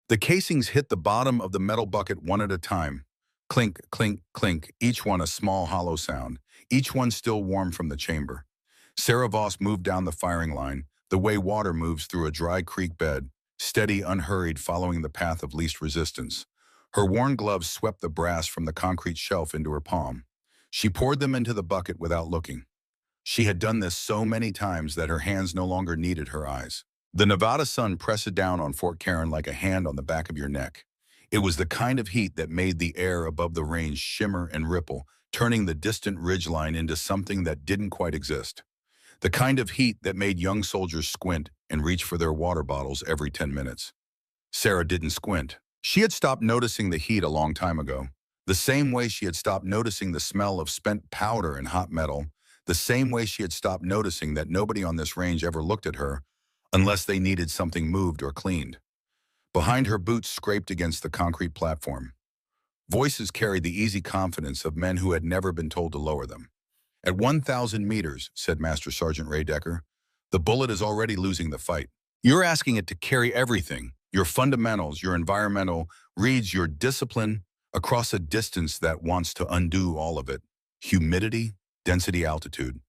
The casings hit the bottom of the metal bucket one at a time. Clink, clink, clink, each one a small hollow sound, each one still warm from the chamber. Sarah Voss moved down the firing line, the way water moves through a dry creek bed, steady, unhurried, following the path of least resistance. Her worn gloves swept the brass from the concrete shelf into her palm. She poured them into the bucket without looking. She had done this so many times that her hands no longer needed her eyes. The Nevada sun pressed down on Fort Karen like a hand on the back of your neck. It was the kind of heat that made the air above the range shimmer and ripple, turning the distant ridgeline into something that didn't quite exist. The kind of heat that made young soldiers squint and reach for their water bottles every 10 minutes. Sarah didn't squint. She had stopped noticing the heat a long time ago. The same way she had stopped noticing the smell of spent powder and hot metal, the same way she had stopped noticing that nobody on this range ever looked at her unless they needed something moved or cleaned. Behind her, boots scraped against the concrete platform. Voices carried the easy confidence of men who had never been told to lower them. "At 1,000 meters, said Master Sergeant Ray Decker, the bullet is already losing the fight. You're asking it to carry everything, your fundamentals, your environmental reads, your discipline, across a distance that wants to undo all of it. Humidity, density, altitude.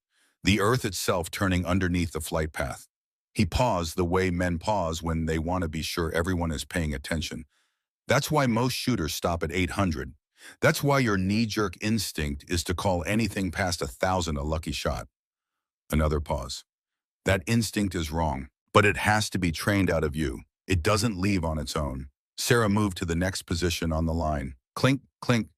The earth itself turning underneath the flight path." He paused the way men pause when they want to be sure everyone is paying attention. "That's why most shooters stop at 800. That's why your knee-jerk instinct is to call anything past 1,000 a lucky shot." Another pause. "That instinct is wrong, but it has to be trained out of you. It doesn't leave on its own." Sarah moved to the next position on the line. Clink, clink.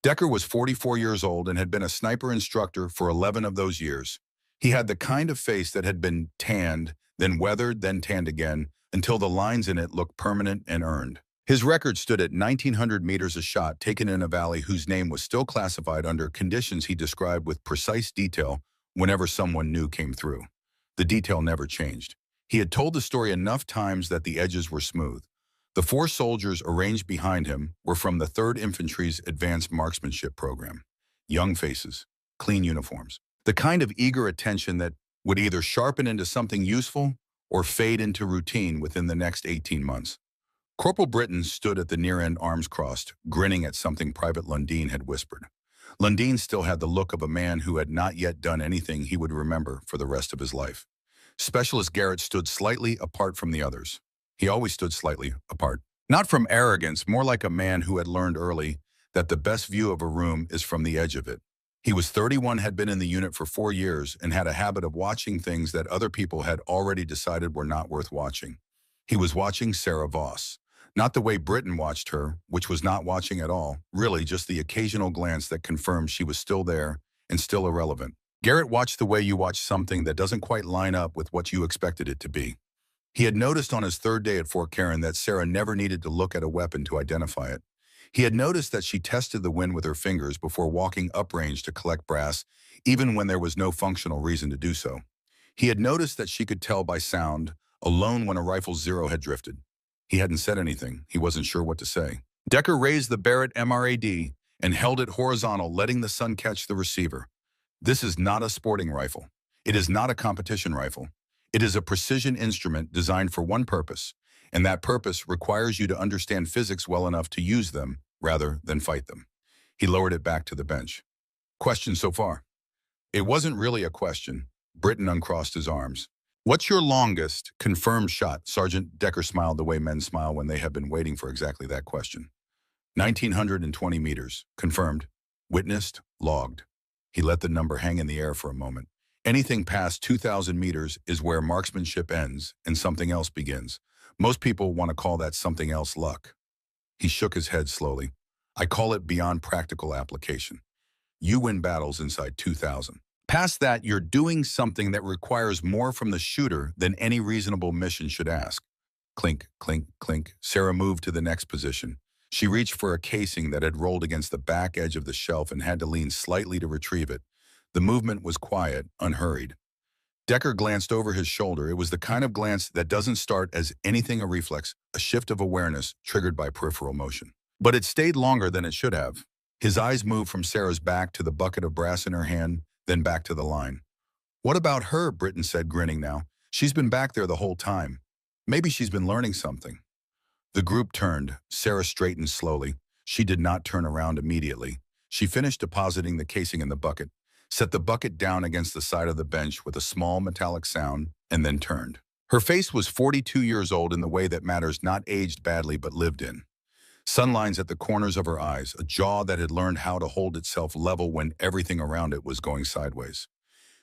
Decker was 44 years old and had been a sniper instructor for 11 of those years. He had the kind of face that had been tanned, then weathered, then tanned again, until the lines in it looked permanent and earned. His record stood at 1,900 meters a shot taken in a valley whose name was still classified under conditions he described with precise detail whenever someone new came through. The detail never changed. He had told the story enough times that the edges were smooth. The 4 soldiers arranged behind him were from the 3rd Infantry's Advanced Marksmanship Program. Young faces, clean uniforms. The kind of eager attention that would either sharpen into something useful or fade into routine within the next 18 months. Corporal Britton stood at the near end, arms crossed, grinning at something Private Lundeen had whispered. Lundeen still had the look of a man who had not yet done anything he would remember for the rest of his life. Specialist Garrett stood slightly apart from the others. He always stood slightly apart. Not from arrogance, more like a man who had learned early that the best view of a room is from the edge of it. He was 31, had been in the unit for 4 years, and had a habit of watching things that other people had already decided were not worth watching. He was watching Sarah Voss. Not the way Britton watched her, which was not watching at all, really just the occasional glance that confirmed she was still there and still irrelevant. Garrett watched the way you watch something that doesn't quite line up with what you expected it to be. He had noticed on his 3rd day at Fort Karen that Sarah never needed to look at a weapon to identify it. He had noticed that she tested the wind with her fingers before walking uprange to collect brass, even when there was no functional reason to do so. He had noticed that she could tell by sound, alone when a rifle's zero had drifted. He hadn't said anything. He wasn't sure what to say. Decker raised the Barrett MRAD and held it horizontal, letting the sun catch the receiver. "This is not a sporting rifle. It is not a competition rifle. It is a precision instrument designed for one purpose, and that purpose requires you to understand physics well enough to use them rather than fight them." He lowered it back to the bench. "Questions so far?" It wasn't really a question. Britton uncrossed his arms. "What's your longest confirmed shot?" Sergeant Decker smiled the way men smile when they have been waiting for exactly that question. 1,920 meters. Confirmed. Witnessed. Logged. He let the number hang in the air for a moment. "Anything past 2,000 meters is where marksmanship ends and something else begins. Most people want to call that something else luck." He shook his head slowly. "I call it beyond practical application. You win battles inside 2,000. Past that, you're doing something that requires more from the shooter than any reasonable mission should ask." Clink, clink, clink. Sarah moved to the next position. She reached for a casing that had rolled against the back edge of the shelf and had to lean slightly to retrieve it. The movement was quiet, unhurried. Decker glanced over his shoulder. It was the kind of glance that doesn't start as anything a reflex, a shift of awareness triggered by peripheral motion. But it stayed longer than it should have. His eyes moved from Sarah's back to the bucket of brass in her hand, then back to the line. "What about her?" Britton said, grinning now. "She's been back there the whole time. Maybe she's been learning something." The group turned. Sarah straightened slowly. She did not turn around immediately. She finished depositing the casing in the bucket, set the bucket down against the side of the bench with a small metallic sound, and then turned. Her face was 42 years old in the way that matters, not aged badly but lived in. Sunlines at the corners of her eyes, a jaw that had learned how to hold itself level when everything around it was going sideways.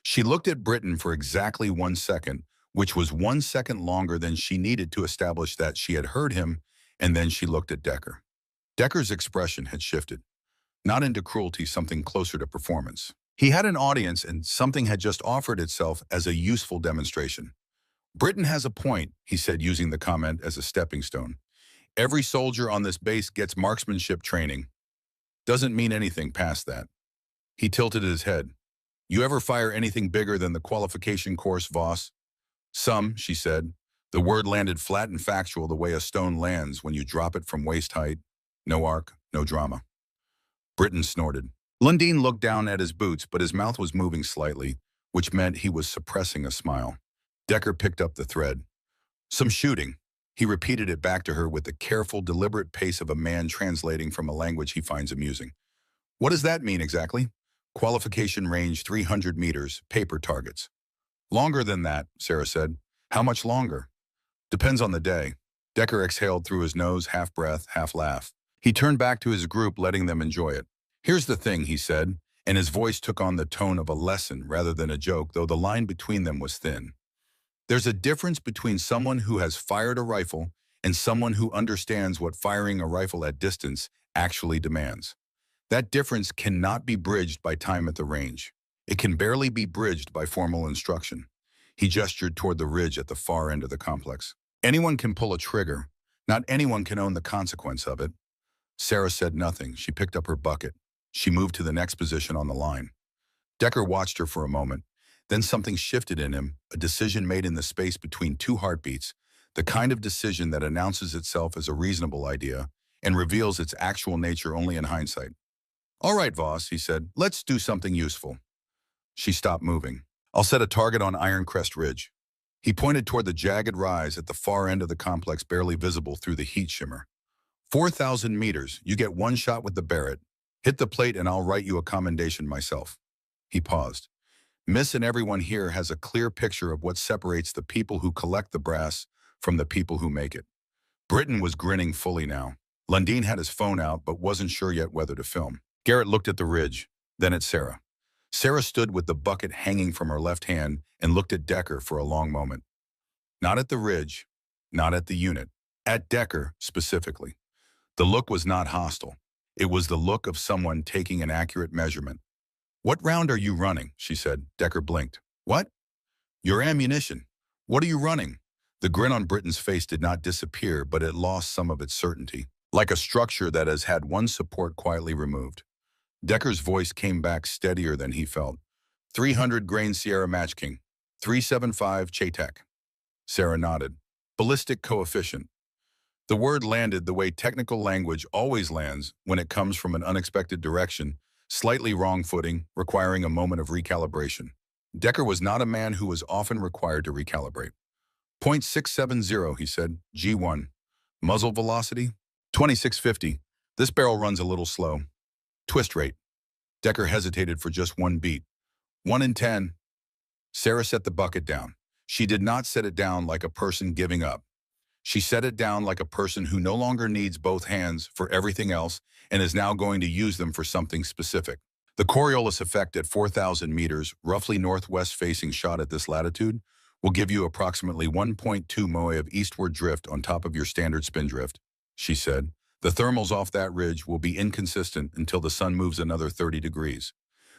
She looked at Britton for exactly 1 second, which was 1 second longer than she needed to establish that she had heard him, and then she looked at Decker. Decker's expression had shifted, not into cruelty, something closer to performance. He had an audience and something had just offered itself as a useful demonstration. Britton has a point, he said, using the comment as a stepping stone. Every soldier on this base gets marksmanship training. Doesn't mean anything past that. He tilted his head. You ever fire anything bigger than the qualification course, Voss? Some, she said. The word landed flat and factual the way a stone lands when you drop it from waist height. No arc, no drama. Britton snorted. Lundin looked down at his boots, but his mouth was moving slightly, which meant he was suppressing a smile. Decker picked up the thread. Some shooting. He repeated it back to her with the careful, deliberate pace of a man translating from a language he finds amusing. What does that mean exactly? Qualification range 300 meters, paper targets. Longer than that, Sarah said. How much longer? Depends on the day. Decker exhaled through his nose, half breath, half laugh. He turned back to his group, letting them enjoy it. Here's the thing, he said, and his voice took on the tone of a lesson rather than a joke, though the line between them was thin. There's a difference between someone who has fired a rifle and someone who understands what firing a rifle at distance actually demands. That difference cannot be bridged by time at the range. It can barely be bridged by formal instruction. He gestured toward the ridge at the far end of the complex. Anyone can pull a trigger. Not anyone can own the consequence of it. Sarah said nothing. She picked up her bucket. She moved to the next position on the line. Decker watched her for a moment. Then something shifted in him, a decision made in the space between two heartbeats, the kind of decision that announces itself as a reasonable idea and reveals its actual nature only in hindsight. All right, Voss, he said, let's do something useful. She stopped moving. I'll set a target on Ironcrest Ridge. He pointed toward the jagged rise at the far end of the complex, barely visible through the heat shimmer. 4,000 meters, you get one shot with the Barrett. Hit the plate and I'll write you a commendation myself. He paused. Miss and everyone here has a clear picture of what separates the people who collect the brass from the people who make it. Britton was grinning fully now. Lundin had his phone out but wasn't sure yet whether to film. Garrett looked at the ridge, then at Sarah. Sarah stood with the bucket hanging from her left hand and looked at Decker for a long moment. Not at the ridge, not at the unit, at Decker specifically. The look was not hostile. It was the look of someone taking an accurate measurement. What round are you running? She said. Decker blinked. What? Your ammunition. What are you running? The grin on Britton's face did not disappear, but it lost some of its certainty, like a structure that has had one support quietly removed. Decker's voice came back steadier than he felt. 300 grain Sierra Match King. 375 Chaytek. Sarah nodded. Ballistic coefficient. The word landed the way technical language always lands when it comes from an unexpected direction, slightly wrong footing, requiring a moment of recalibration. Decker was not a man who was often required to recalibrate. .670, he said. G1. Muzzle velocity? 2650. This barrel runs a little slow. Twist rate. Decker hesitated for just one beat. 1 in 10. Sarah set the bucket down. She did not set it down like a person giving up. She set it down like a person who no longer needs both hands for everything else and is now going to use them for something specific. The Coriolis effect at 4,000 meters, roughly northwest-facing shot at this latitude, will give you approximately 1.2 moe of eastward drift on top of your standard spin drift, she said. The thermals off that ridge will be inconsistent until the sun moves another 30 degrees.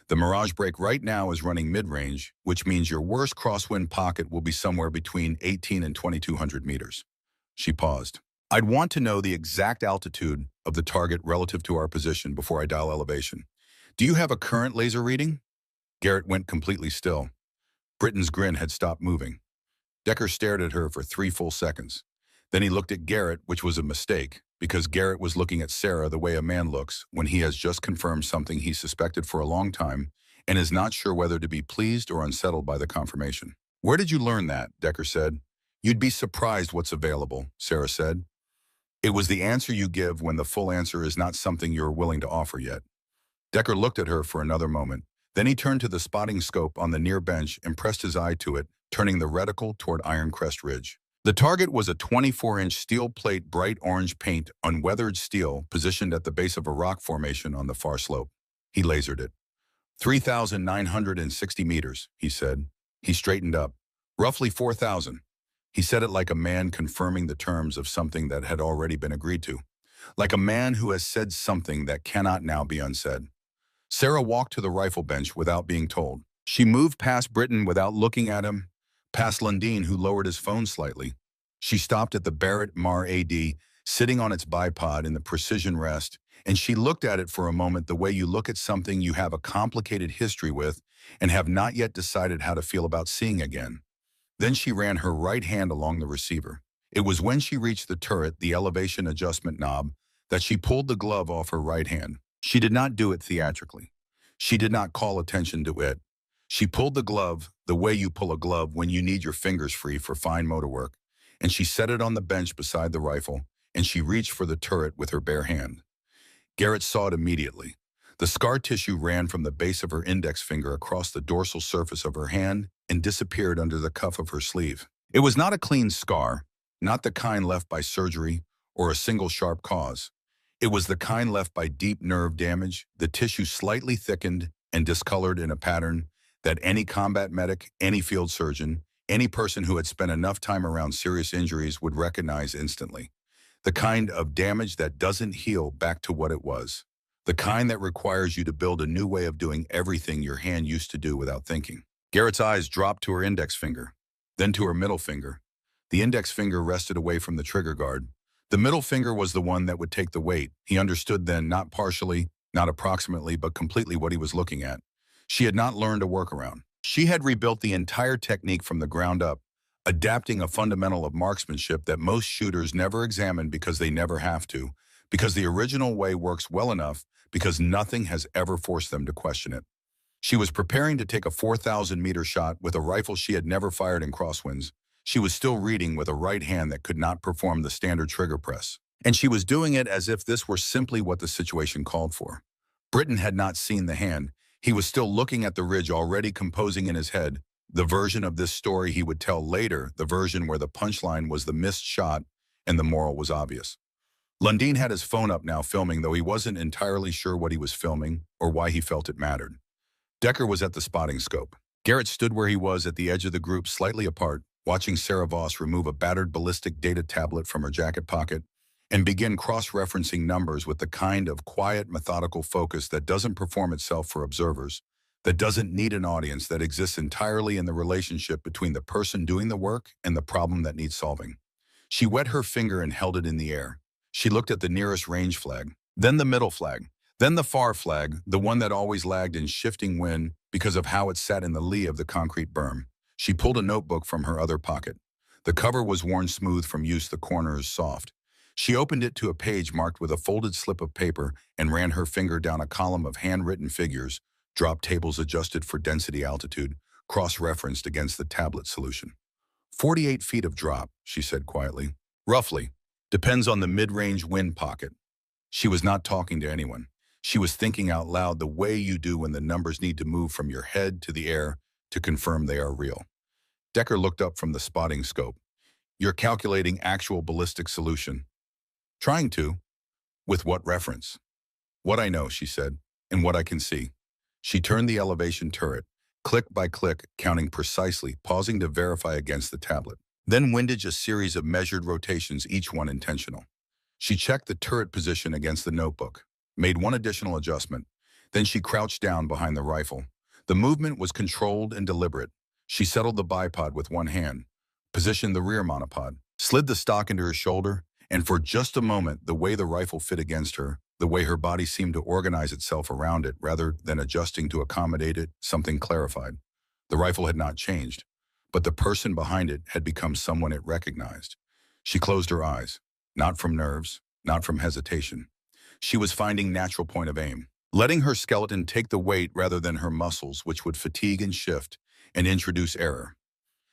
The mirage break right now is running mid-range, which means your worst crosswind pocket will be somewhere between 18 and 2,200 meters. She paused. I'd want to know the exact altitude of the target relative to our position before I dial elevation. Do you have a current laser reading? Garrett went completely still. Britton's grin had stopped moving. Decker stared at her for 3 full seconds. Then he looked at Garrett, which was a mistake, because Garrett was looking at Sarah the way a man looks when he has just confirmed something he suspected for a long time and is not sure whether to be pleased or unsettled by the confirmation. Where did you learn that? Decker said. You'd be surprised what's available, Sarah said. It was the answer you give when the full answer is not something you're willing to offer yet. Decker looked at her for another moment. Then he turned to the spotting scope on the near bench and pressed his eye to it, turning the reticle toward Ironcrest Ridge. The target was a 24-inch steel plate bright orange paint on weathered steel positioned at the base of a rock formation on the far slope. He lasered it. 3,960 meters, he said. He straightened up. Roughly 4,000. He said it like a man confirming the terms of something that had already been agreed to. Like a man who has said something that cannot now be unsaid. Sarah walked to the rifle bench without being told. She moved past Britton without looking at him, past Lundin, who lowered his phone slightly. She stopped at the Barrett Mar AD, sitting on its bipod in the precision rest, and she looked at it for a moment the way you look at something you have a complicated history with and have not yet decided how to feel about seeing again. Then she ran her right hand along the receiver. It was when she reached the turret, the elevation adjustment knob, that she pulled the glove off her right hand. She did not do it theatrically. She did not call attention to it. She pulled the glove the way you pull a glove when you need your fingers free for fine motor work, and she set it on the bench beside the rifle, and she reached for the turret with her bare hand. Garrett saw it immediately. The scar tissue ran from the base of her index finger across the dorsal surface of her hand and disappeared under the cuff of her sleeve. It was not a clean scar, not the kind left by surgery or a single sharp cause. It was the kind left by deep nerve damage, the tissue slightly thickened and discolored in a pattern that any combat medic, any field surgeon, any person who had spent enough time around serious injuries would recognize instantly. The kind of damage that doesn't heal back to what it was. The kind that requires you to build a new way of doing everything your hand used to do without thinking. Garrett's eyes dropped to her index finger, then to her middle finger. The index finger rested away from the trigger guard. The middle finger was the one that would take the weight. He understood then, not partially, not approximately, but completely what he was looking at. She had not learned a workaround. She had rebuilt the entire technique from the ground up, adapting a fundamental of marksmanship that most shooters never examine because they never have to, because the original way works well enough, because nothing has ever forced them to question it. She was preparing to take a 4,000-meter shot with a rifle she had never fired in crosswinds. She was still reading with a right hand that could not perform the standard trigger press. And she was doing it as if this were simply what the situation called for. Britton had not seen the hand. He was still looking at the ridge, already composing in his head the version of this story he would tell later, the version where the punchline was the missed shot and the moral was obvious. Lundin had his phone up now filming, though he wasn't entirely sure what he was filming or why he felt it mattered. Decker was at the spotting scope. Garrett stood where he was at the edge of the group, slightly apart, watching Sarah Voss remove a battered ballistic data tablet from her jacket pocket and begin cross-referencing numbers with the kind of quiet, methodical focus that doesn't perform itself for observers, that doesn't need an audience, that exists entirely in the relationship between the person doing the work and the problem that needs solving. She wet her finger and held it in the air. She looked at the nearest range flag, then the middle flag, then the far flag, the one that always lagged in shifting wind because of how it sat in the lee of the concrete berm. She pulled a notebook from her other pocket. The cover was worn smooth from use, the corners soft. She opened it to a page marked with a folded slip of paper and ran her finger down a column of handwritten figures, drop tables adjusted for density altitude, cross-referenced against the tablet solution. 48 feet of drop, she said quietly. Roughly. Depends on the mid-range wind pocket. She was not talking to anyone. She was thinking out loud the way you do when the numbers need to move from your head to the air to confirm they are real. Decker looked up from the spotting scope. You're calculating actual ballistic solution. Trying to. With what reference? What I know, she said, and what I can see. She turned the elevation turret, click by click, counting precisely, pausing to verify against the tablet. Then windage a series of measured rotations, each one intentional. She checked the turret position against the notebook, made one additional adjustment. Then she crouched down behind the rifle. The movement was controlled and deliberate. She settled the bipod with one hand, positioned the rear monopod, slid the stock into her shoulder, and for just a moment, the way the rifle fit against her, the way her body seemed to organize itself around it rather than adjusting to accommodate it, something clarified. The rifle had not changed, but the person behind it had become someone it recognized. She closed her eyes, not from nerves, not from hesitation. She was finding natural point of aim, letting her skeleton take the weight rather than her muscles, which would fatigue and shift and introduce error.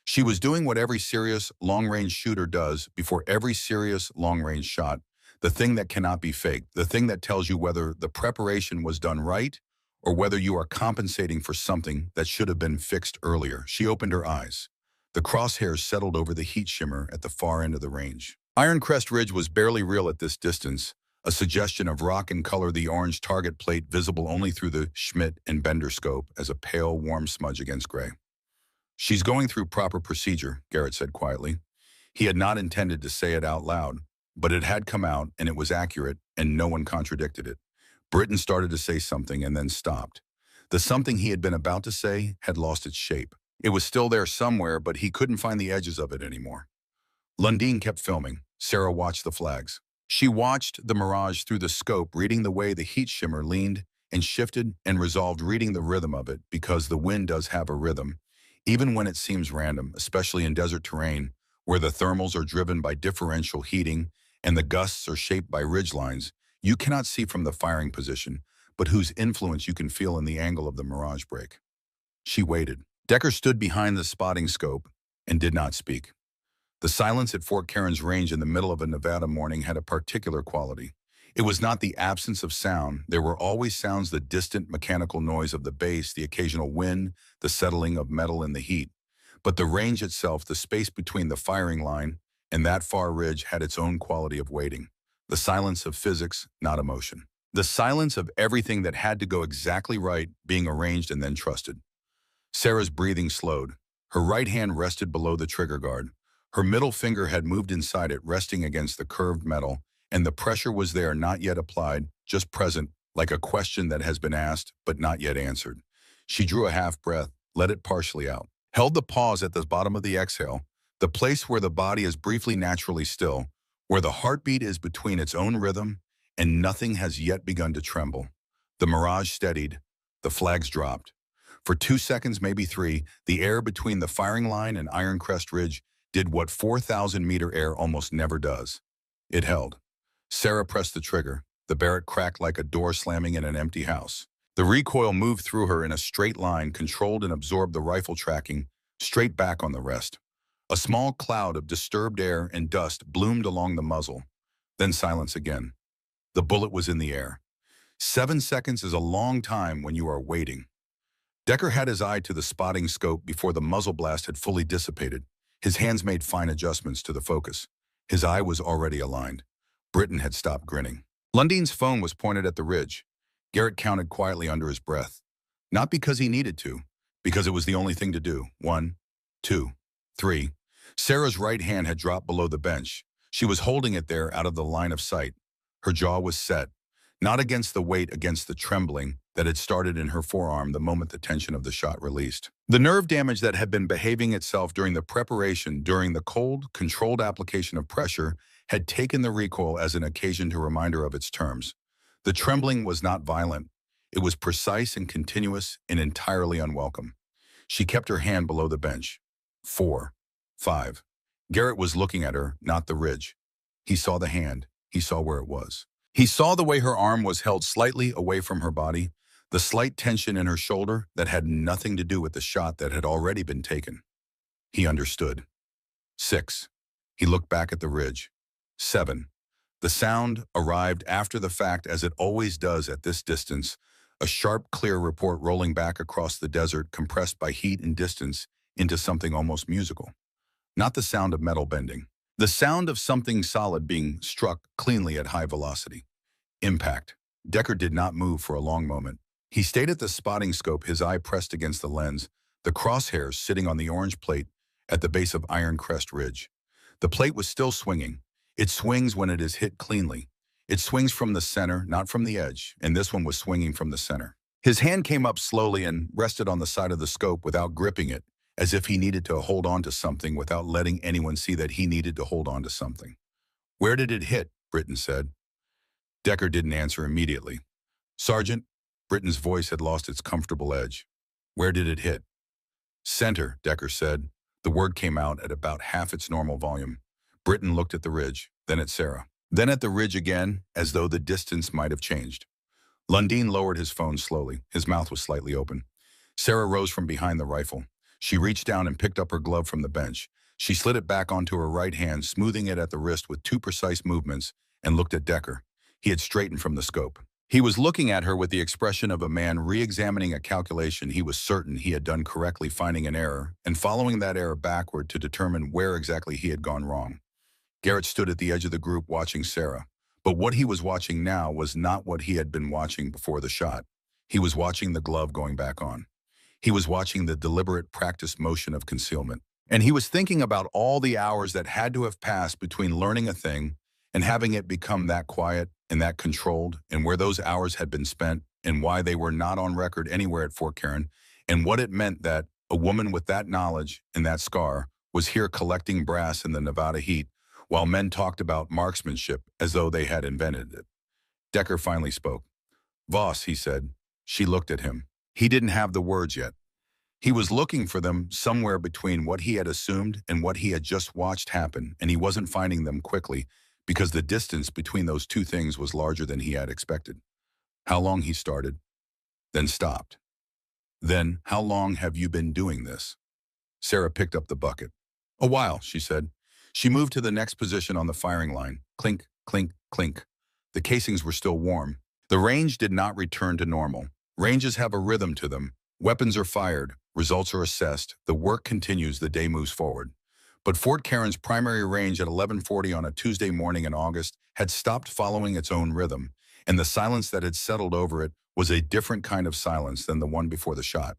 She was doing what every serious long-range shooter does before every serious long-range shot, The thing that cannot be faked, the thing that tells you whether the preparation was done right or whether you are compensating for something that should have been fixed earlier. She opened her eyes. The crosshairs settled over the heat shimmer at the far end of the range. Ironcrest Ridge was barely real at this distance, a suggestion of rock and color, the orange target plate visible only through the Schmidt and Bender scope as a pale, warm smudge against gray. She's going through proper procedure, Garrett said quietly. He had not intended to say it out loud, but it had come out and it was accurate and no one contradicted it. Britton started to say something and then stopped. The something he had been about to say had lost its shape. It was still there somewhere, but he couldn't find the edges of it anymore. Lundin kept filming. Sarah watched the flags. She watched the mirage through the scope, reading the way the heat shimmer leaned and shifted and resolved, reading the rhythm of it, because the wind does have a rhythm, even when it seems random, especially in desert terrain, where the thermals are driven by differential heating and the gusts are shaped by ridgelines you cannot see from the firing position, but whose influence you can feel in the angle of the mirage break. She waited. Decker stood behind the spotting scope and did not speak. The silence at Fort Cairns Range in the middle of a Nevada morning had a particular quality. It was not the absence of sound. There were always sounds: the distant mechanical noise of the base, the occasional wind, the settling of metal in the heat. But the range itself, the space between the firing line and that far ridge, had its own quality of waiting. The silence of physics, not emotion. The silence of everything that had to go exactly right, being arranged and then trusted. Sarah's breathing slowed. Her right hand rested below the trigger guard. Her middle finger had moved inside it, resting against the curved metal, and the pressure was there, not yet applied, just present, like a question that has been asked but not yet answered. She drew a half breath, let it partially out, held the pause at the bottom of the exhale, the place where the body is briefly naturally still, where the heartbeat is between its own rhythm and nothing has yet begun to tremble. The mirage steadied. The flags dropped. For 2 seconds, maybe 3, the air between the firing line and Ironcrest Ridge did what 4,000-meter air almost never does. It held. Sarah pressed the trigger. The Barrett cracked like a door slamming in an empty house. The recoil moved through her in a straight line, controlled and absorbed the rifle tracking, straight back on the rest. A small cloud of disturbed air and dust bloomed along the muzzle. Then silence again. The bullet was in the air. 7 seconds is a long time when you are waiting. Decker had his eye to the spotting scope before the muzzle blast had fully dissipated. His hands made fine adjustments to the focus. His eye was already aligned. Britton had stopped grinning. Lundin's phone was pointed at the ridge. Garrett counted quietly under his breath. Not because he needed to, because it was the only thing to do. 1, 2, 3. Sarah's right hand had dropped below the bench. She was holding it there out of the line of sight. Her jaw was set, not against the weight, against the trembling that had started in her forearm the moment the tension of the shot released. The nerve damage that had been behaving itself during the preparation, during the cold, controlled application of pressure, had taken the recoil as an occasion to remind her of its terms. The trembling was not violent. It was precise and continuous and entirely unwelcome. She kept her hand below the bench. 4, 5. Garrett was looking at her, not the ridge. He saw the hand. He saw where it was. He saw the way her arm was held slightly away from her body, the slight tension in her shoulder that had nothing to do with the shot that had already been taken. He understood. 6. He looked back at the ridge. 7. The sound arrived after the fact, as it always does at this distance, a sharp, clear report rolling back across the desert, compressed by heat and distance into something almost musical. Not the sound of metal bending. The sound of something solid being struck cleanly at high velocity. Impact. Decker did not move for a long moment. He stayed at the spotting scope, his eye pressed against the lens, the crosshairs sitting on the orange plate at the base of Ironcrest Ridge. The plate was still swinging. It swings when it is hit cleanly. It swings from the center, not from the edge, and this one was swinging from the center. His hand came up slowly and rested on the side of the scope without gripping it, as if he needed to hold on to something without letting anyone see that he needed to hold on to something. "Where did it hit?" Britton said. Decker didn't answer immediately. "Sergeant," Britton's voice had lost its comfortable edge. "Where did it hit?" "Center," Decker said. The word came out at about half its normal volume. Britton looked at the ridge, then at Sarah, then at the ridge again, as though the distance might have changed. Lundin lowered his phone slowly. His mouth was slightly open. Sarah rose from behind the rifle. She reached down and picked up her glove from the bench. She slid it back onto her right hand, smoothing it at the wrist with two precise movements, and looked at Decker. He had straightened from the scope. He was looking at her with the expression of a man re-examining a calculation he was certain he had done correctly, finding an error, and following that error backward to determine where exactly he had gone wrong. Garrett stood at the edge of the group watching Sarah. But what he was watching now was not what he had been watching before the shot. He was watching the glove going back on. He was watching the deliberate practiced motion of concealment. And he was thinking about all the hours that had to have passed between learning a thing and having it become that quiet and that controlled, and where those hours had been spent, and why they were not on record anywhere at Fort Karen, and what it meant that a woman with that knowledge and that scar was here collecting brass in the Nevada heat, while men talked about marksmanship as though they had invented it. Decker finally spoke. "Voss," he said. She looked at him. He didn't have the words yet. He was looking for them somewhere between what he had assumed and what he had just watched happen, and he wasn't finding them quickly because the distance between those two things was larger than he had expected. "How long," he started, then stopped. "Then, how long have you been doing this?" Sarah picked up the bucket. "A while," she said. She moved to the next position on the firing line. Clink, clink, clink. The casings were still warm. The range did not return to normal. Ranges have a rhythm to them. Weapons are fired. Results are assessed. The work continues. The day moves forward. But Fort Karen's primary range at 11:40 on a Tuesday morning in August had stopped following its own rhythm, and the silence that had settled over it was a different kind of silence than the one before the shot.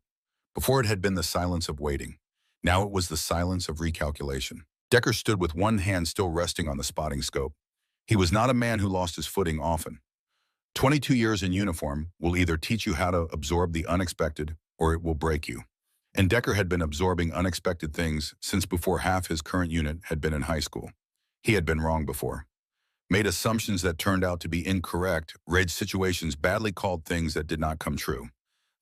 Before it had been the silence of waiting. Now it was the silence of recalculation. Decker stood with one hand still resting on the spotting scope. He was not a man who lost his footing often. 22 years in uniform will either teach you how to absorb the unexpected or it will break you. And Decker had been absorbing unexpected things since before half his current unit had been in high school. He had been wrong before. Made assumptions that turned out to be incorrect, read situations badly called things that did not come true.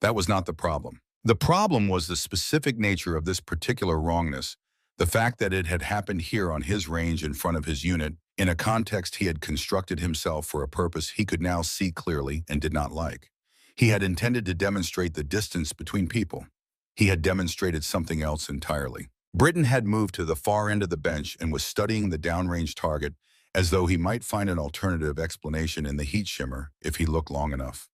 That was not the problem. The problem was the specific nature of this particular wrongness, the fact that it had happened here on his range in front of his unit, in a context he had constructed himself for a purpose he could now see clearly and did not like. He had intended to demonstrate the distance between people. He had demonstrated something else entirely. Britton had moved to the far end of the bench and was studying the downrange target as though he might find an alternative explanation in the heat shimmer if he looked long enough.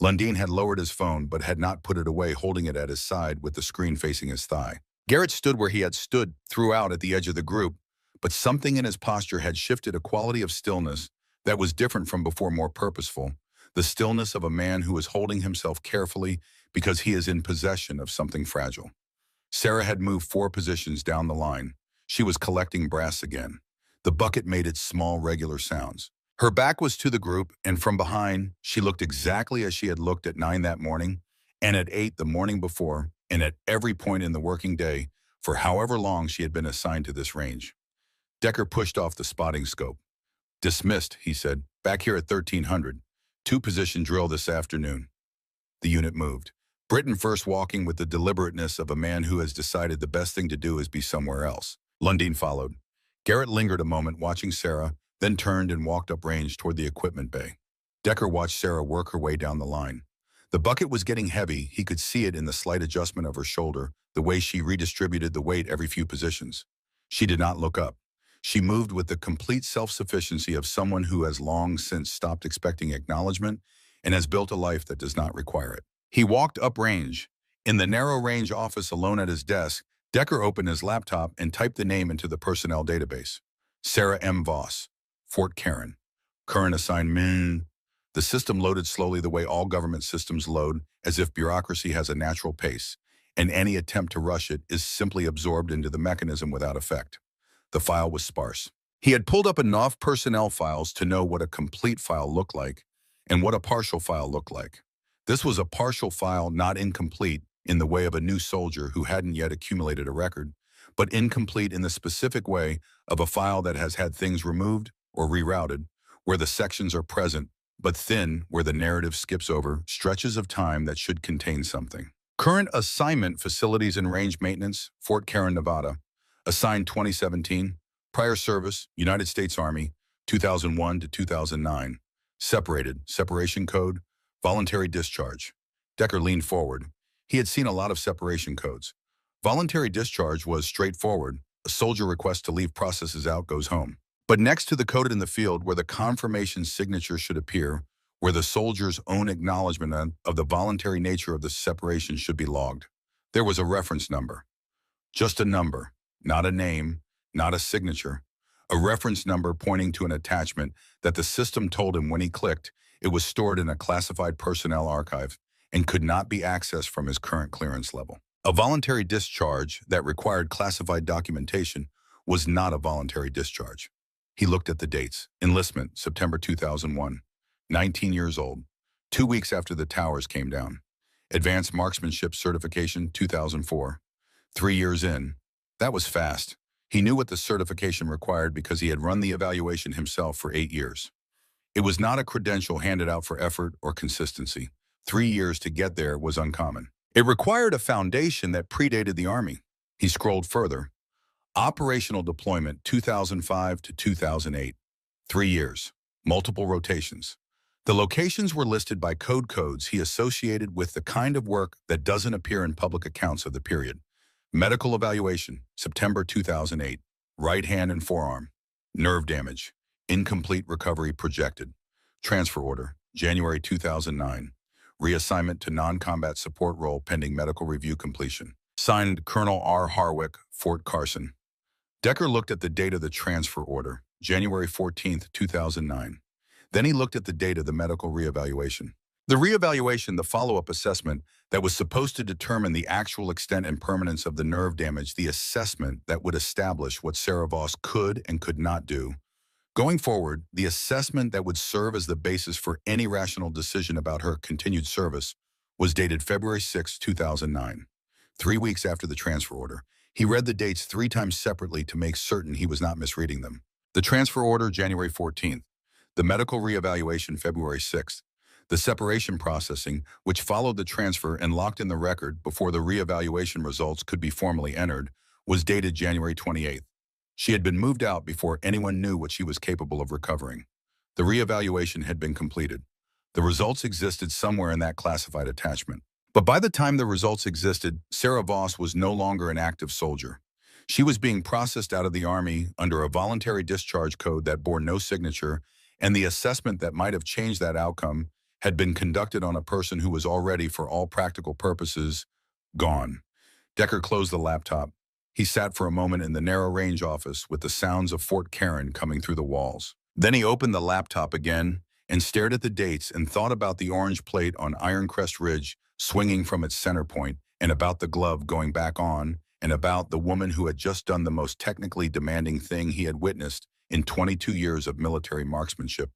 Lundeen had lowered his phone but had not put it away, holding it at his side with the screen facing his thigh. Garrett stood where he had stood throughout at the edge of the group, but something in his posture had shifted, a quality of stillness that was different from before, more purposeful, the stillness of a man who is holding himself carefully because he is in possession of something fragile. Sarah had moved 4 positions down the line. She was collecting brass again. The bucket made its small, regular sounds. Her back was to the group, and from behind, she looked exactly as she had looked at 9 that morning, and at 8 the morning before, and at every point in the working day for however long she had been assigned to this range. Decker pushed off the spotting scope. "Dismissed," he said. "Back here at 1300. 2-position drill this afternoon." The unit moved. Britton first, walking with the deliberateness of a man who has decided the best thing to do is be somewhere else. Lundeen followed. Garrett lingered a moment watching Sarah, then turned and walked up range toward the equipment bay. Decker watched Sarah work her way down the line. The bucket was getting heavy. He could see it in the slight adjustment of her shoulder, the way she redistributed the weight every few positions. She did not look up. She moved with the complete self-sufficiency of someone who has long since stopped expecting acknowledgement and has built a life that does not require it. He walked up range. In the narrow range office alone at his desk, Decker opened his laptop and typed the name into the personnel database. Sarah M. Voss, Fort Karen. Current assignment. The system loaded slowly, the way all government systems load, as if bureaucracy has a natural pace, and any attempt to rush it is simply absorbed into the mechanism without effect. The file was sparse. He had pulled up enough personnel files to know what a complete file looked like and what a partial file looked like. This was a partial file, not incomplete in the way of a new soldier who hadn't yet accumulated a record, but incomplete in the specific way of a file that has had things removed or rerouted, where the sections are present, but thin where the narrative skips over stretches of time that should contain something. Current assignment: facilities and range maintenance, Fort Karen, Nevada. Assigned 2017. Prior service, United States Army, 2001 to 2009. Separated, separation code, voluntary discharge. Decker leaned forward. He had seen a lot of separation codes. Voluntary discharge was straightforward. A soldier requests to leave processes out, goes home. But next to the coded in the field where the confirmation signature should appear, where the soldier's own acknowledgement of the voluntary nature of the separation should be logged, there was a reference number. Just a number, not a name, not a signature. A reference number pointing to an attachment that the system told him when he clicked it was stored in a classified personnel archive and could not be accessed from his current clearance level. A voluntary discharge that required classified documentation was not a voluntary discharge. He looked at the dates. Enlistment, September 2001. 19 years old. 2 weeks after the towers came down. Advanced Marksmanship Certification, 2004. 3 years in. That was fast. He knew what the certification required because he had run the evaluation himself for 8 years. It was not a credential handed out for effort or consistency. 3 years to get there was uncommon. It required a foundation that predated the Army. He scrolled further. Operational deployment 2005 to 2008. 3 years. Multiple rotations. The locations were listed by codes he associated with the kind of work that doesn't appear in public accounts of the period. Medical evaluation, September 2008. Right hand and forearm. Nerve damage. Incomplete recovery projected. Transfer order, January 2009. Reassignment to non-combat support role pending medical review completion. Signed Colonel R. Harwick, Fort Carson. Decker looked at the date of the transfer order, January 14, 2009. Then he looked at the date of the medical reevaluation. The reevaluation, the follow-up assessment that was supposed to determine the actual extent and permanence of the nerve damage, the assessment that would establish what Sarah Voss could and could not do. Going forward, the assessment that would serve as the basis for any rational decision about her continued service was dated February 6, 2009. 3 weeks after the transfer order, he read the dates 3 times separately to make certain he was not misreading them. The transfer order, January 14th. The medical reevaluation, February 6th. The separation processing, which followed the transfer and locked in the record before the reevaluation results could be formally entered, was dated January 28th. She had been moved out before anyone knew what she was capable of recovering. The reevaluation had been completed. The results existed somewhere in that classified attachment. But by the time the results existed, Sarah Voss was no longer an active soldier. She was being processed out of the Army under a voluntary discharge code that bore no signature, and the assessment that might have changed that outcome had been conducted on a person who was already, for all practical purposes, gone. Decker closed the laptop. He sat for a moment in the narrow-range office with the sounds of Fort Karen coming through the walls. Then he opened the laptop again and stared at the dates and thought about the orange plate on Ironcrest Ridge swinging from its center point, and about the glove going back on, and about the woman who had just done the most technically demanding thing he had witnessed in 22 years of military marksmanship,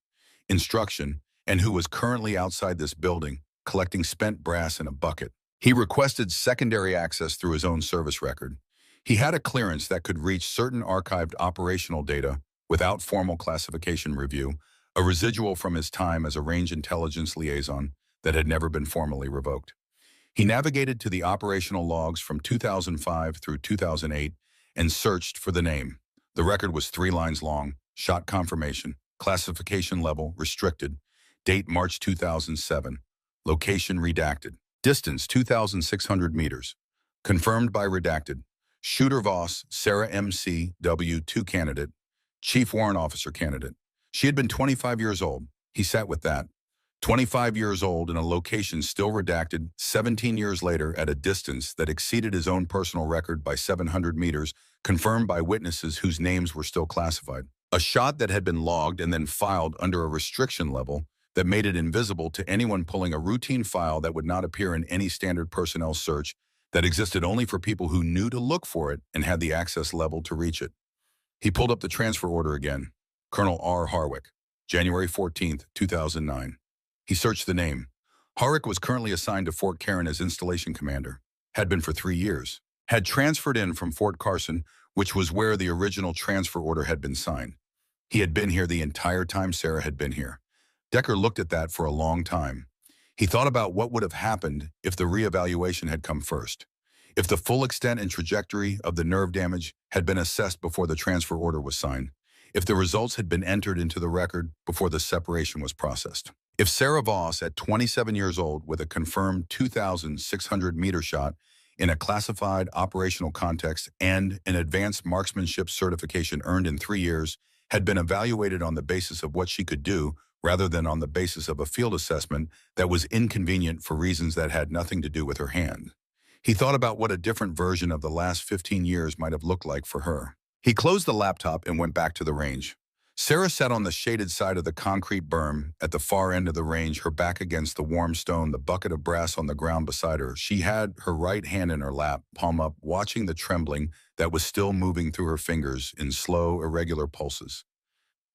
instruction, and who was currently outside this building, collecting spent brass in a bucket. He requested secondary access through his own service record. He had a clearance that could reach certain archived operational data without formal classification review, a residual from his time as a range intelligence liaison that had never been formally revoked. He navigated to the operational logs from 2005 through 2008 and searched for the name. The record was 3 lines long, shot confirmation, classification level restricted, date March 2007, location redacted, distance 2,600 meters, confirmed by redacted. Shooter Voss, Sarah M.C. W.2 candidate, Chief Warrant Officer candidate. She had been 25 years old. He sat with that. 25 years old in a location still redacted, 17 years later at a distance that exceeded his own personal record by 700 meters, confirmed by witnesses whose names were still classified. A shot that had been logged and then filed under a restriction level that made it invisible to anyone pulling a routine file that would not appear in any standard personnel search, that existed only for people who knew to look for it and had the access level to reach it. He pulled up the transfer order again. Colonel R. Harwick, January 14th, 2009. He searched the name. Harwick was currently assigned to Fort Karen as installation commander, had been for 3 years, had transferred in from Fort Carson, which was where the original transfer order had been signed. He had been here the entire time Sarah had been here. Decker looked at that for a long time. He thought about what would have happened if the reevaluation had come first, if the full extent and trajectory of the nerve damage had been assessed before the transfer order was signed, if the results had been entered into the record before the separation was processed. If Sarah Voss, at 27 years old with a confirmed 2,600 meter shot in a classified operational context, and an advanced marksmanship certification earned in 3 years, had been evaluated on the basis of what she could do rather than on the basis of a field assessment that was inconvenient for reasons that had nothing to do with her hand. He thought about what a different version of the last 15 years might have looked like for her. He closed the laptop and went back to the range. Sarah sat on the shaded side of the concrete berm at the far end of the range, her back against the warm stone, the bucket of brass on the ground beside her. She had her right hand in her lap, palm up, watching the trembling that was still moving through her fingers in slow, irregular pulses.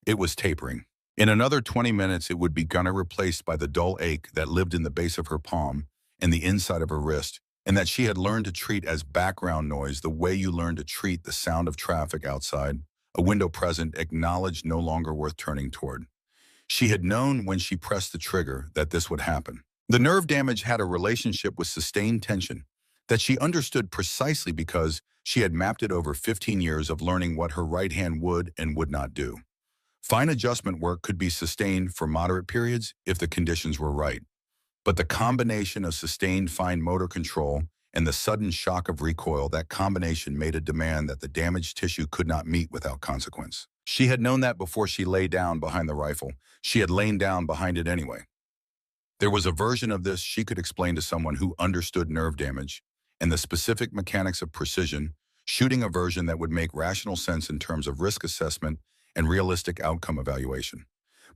It was tapering. In another 20 minutes, it would be gonna replaced by the dull ache that lived in the base of her palm and the inside of her wrist, and that she had learned to treat as background noise the way you learn to treat the sound of traffic outside, a window present, acknowledged, no longer worth turning toward. She had known when she pressed the trigger that this would happen. The nerve damage had a relationship with sustained tension that she understood precisely because she had mapped it over 15 years of learning what her right hand would and would not do. Fine adjustment work could be sustained for moderate periods if the conditions were right. But the combination of sustained fine motor control and the sudden shock of recoil, that combination made a demand that the damaged tissue could not meet without consequence. She had known that before she lay down behind the rifle. She had lain down behind it anyway. There was a version of this she could explain to someone who understood nerve damage and the specific mechanics of precision, shooting a version that would make rational sense in terms of risk assessment and realistic outcome evaluation.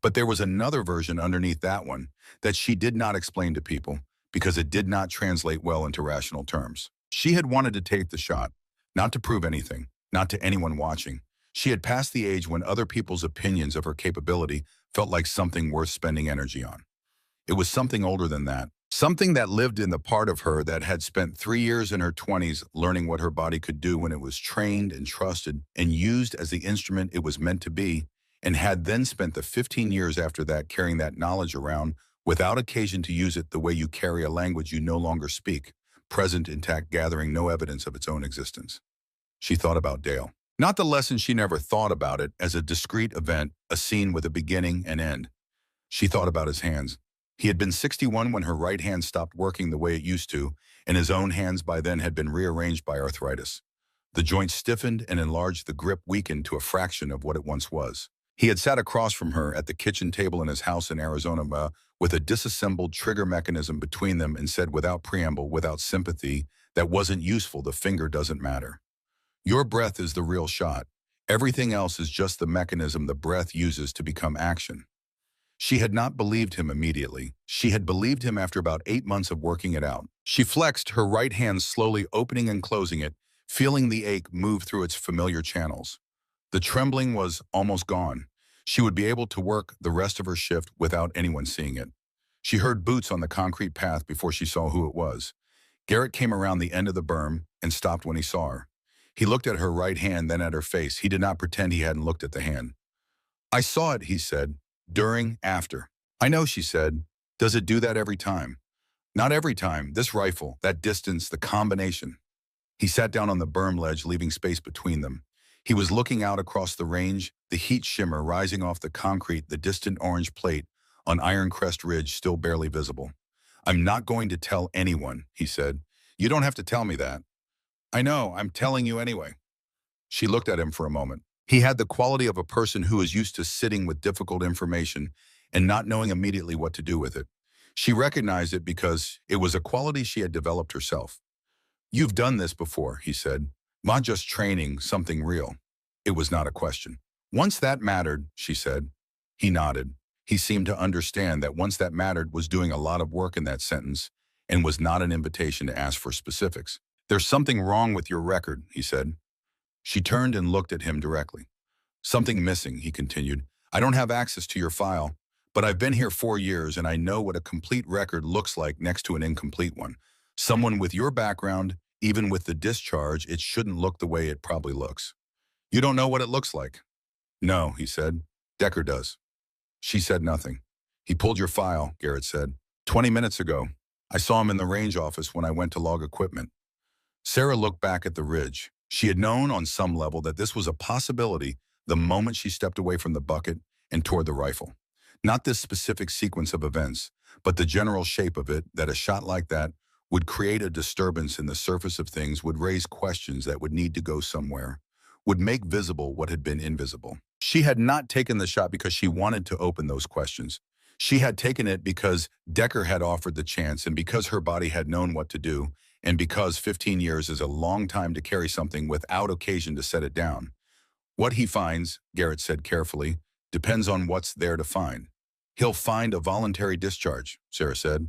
But there was another version underneath that one that she did not explain to people because it did not translate well into rational terms. She had wanted to take the shot, not to prove anything, not to anyone watching. She had passed the age when other people's opinions of her capability felt like something worth spending energy on. It was something older than that, something that lived in the part of her that had spent 3 years in her 20s learning what her body could do when it was trained and trusted and used as the instrument it was meant to be, and had then spent the 15 years after that carrying that knowledge around without occasion to use it the way you carry a language you no longer speak, present intact, gathering no evidence of its own existence. She thought about Dale. Not the lesson she never thought about it as a discrete event, a scene with a beginning and end. She thought about his hands. He had been 61 when her right hand stopped working the way it used to, and his own hands by then had been rearranged by arthritis. The joints stiffened and enlarged, the grip weakened to a fraction of what it once was. He had sat across from her at the kitchen table in his house in Arizona with a disassembled trigger mechanism between them and said without preamble, without sympathy, that wasn't useful, the finger doesn't matter. Your breath is the real shot. Everything else is just the mechanism the breath uses to become action. She had not believed him immediately. She had believed him after about 8 months of working it out. She flexed, her right hand slowly opening and closing it, feeling the ache move through its familiar channels. The trembling was almost gone. She would be able to work the rest of her shift without anyone seeing it. She heard boots on the concrete path before she saw who it was. Garrett came around the end of the berm and stopped when he saw her. He looked at her right hand, then at her face. He did not pretend he hadn't looked at the hand. I saw it, he said. During, after. I know, she said. Does it do that every time? Not every time. This rifle, that distance, the combination. He sat down on the berm ledge, leaving space between them. He was looking out across the range, the heat shimmer rising off the concrete, the distant orange plate on Iron Crest Ridge still barely visible. I'm not going to tell anyone, he said. You don't have to tell me that. I know, I'm telling you anyway. She looked at him for a moment. He had the quality of a person who is used to sitting with difficult information and not knowing immediately what to do with it. She recognized it because it was a quality she had developed herself. You've done this before, he said. Not just training, something real. It was not a question. Once that mattered, she said. He nodded. He seemed to understand that once that mattered was doing a lot of work in that sentence and was not an invitation to ask for specifics. There's something wrong with your record, he said. She turned and looked at him directly. Something missing, he continued. I don't have access to your file, but I've been here 4 years and I know what a complete record looks like next to an incomplete one. Someone with your background, even with the discharge, it shouldn't look the way it probably looks. You don't know what it looks like? No, he said. Decker does. She said nothing. He pulled your file, Garrett said. 20 minutes ago. I saw him in the range office when I went to log equipment. Sarah looked back at the ridge. She had known on some level that this was a possibility the moment she stepped away from the bucket and toward the rifle. Not this specific sequence of events, but the general shape of it, that a shot like that would create a disturbance in the surface of things, would raise questions that would need to go somewhere, would make visible what had been invisible. She had not taken the shot because she wanted to open those questions. She had taken it because Decker had offered the chance and because her body had known what to do and because 15 years is a long time to carry something without occasion to set it down. What he finds, Garrett said carefully, depends on what's there to find. He'll find a voluntary discharge, Sarah said.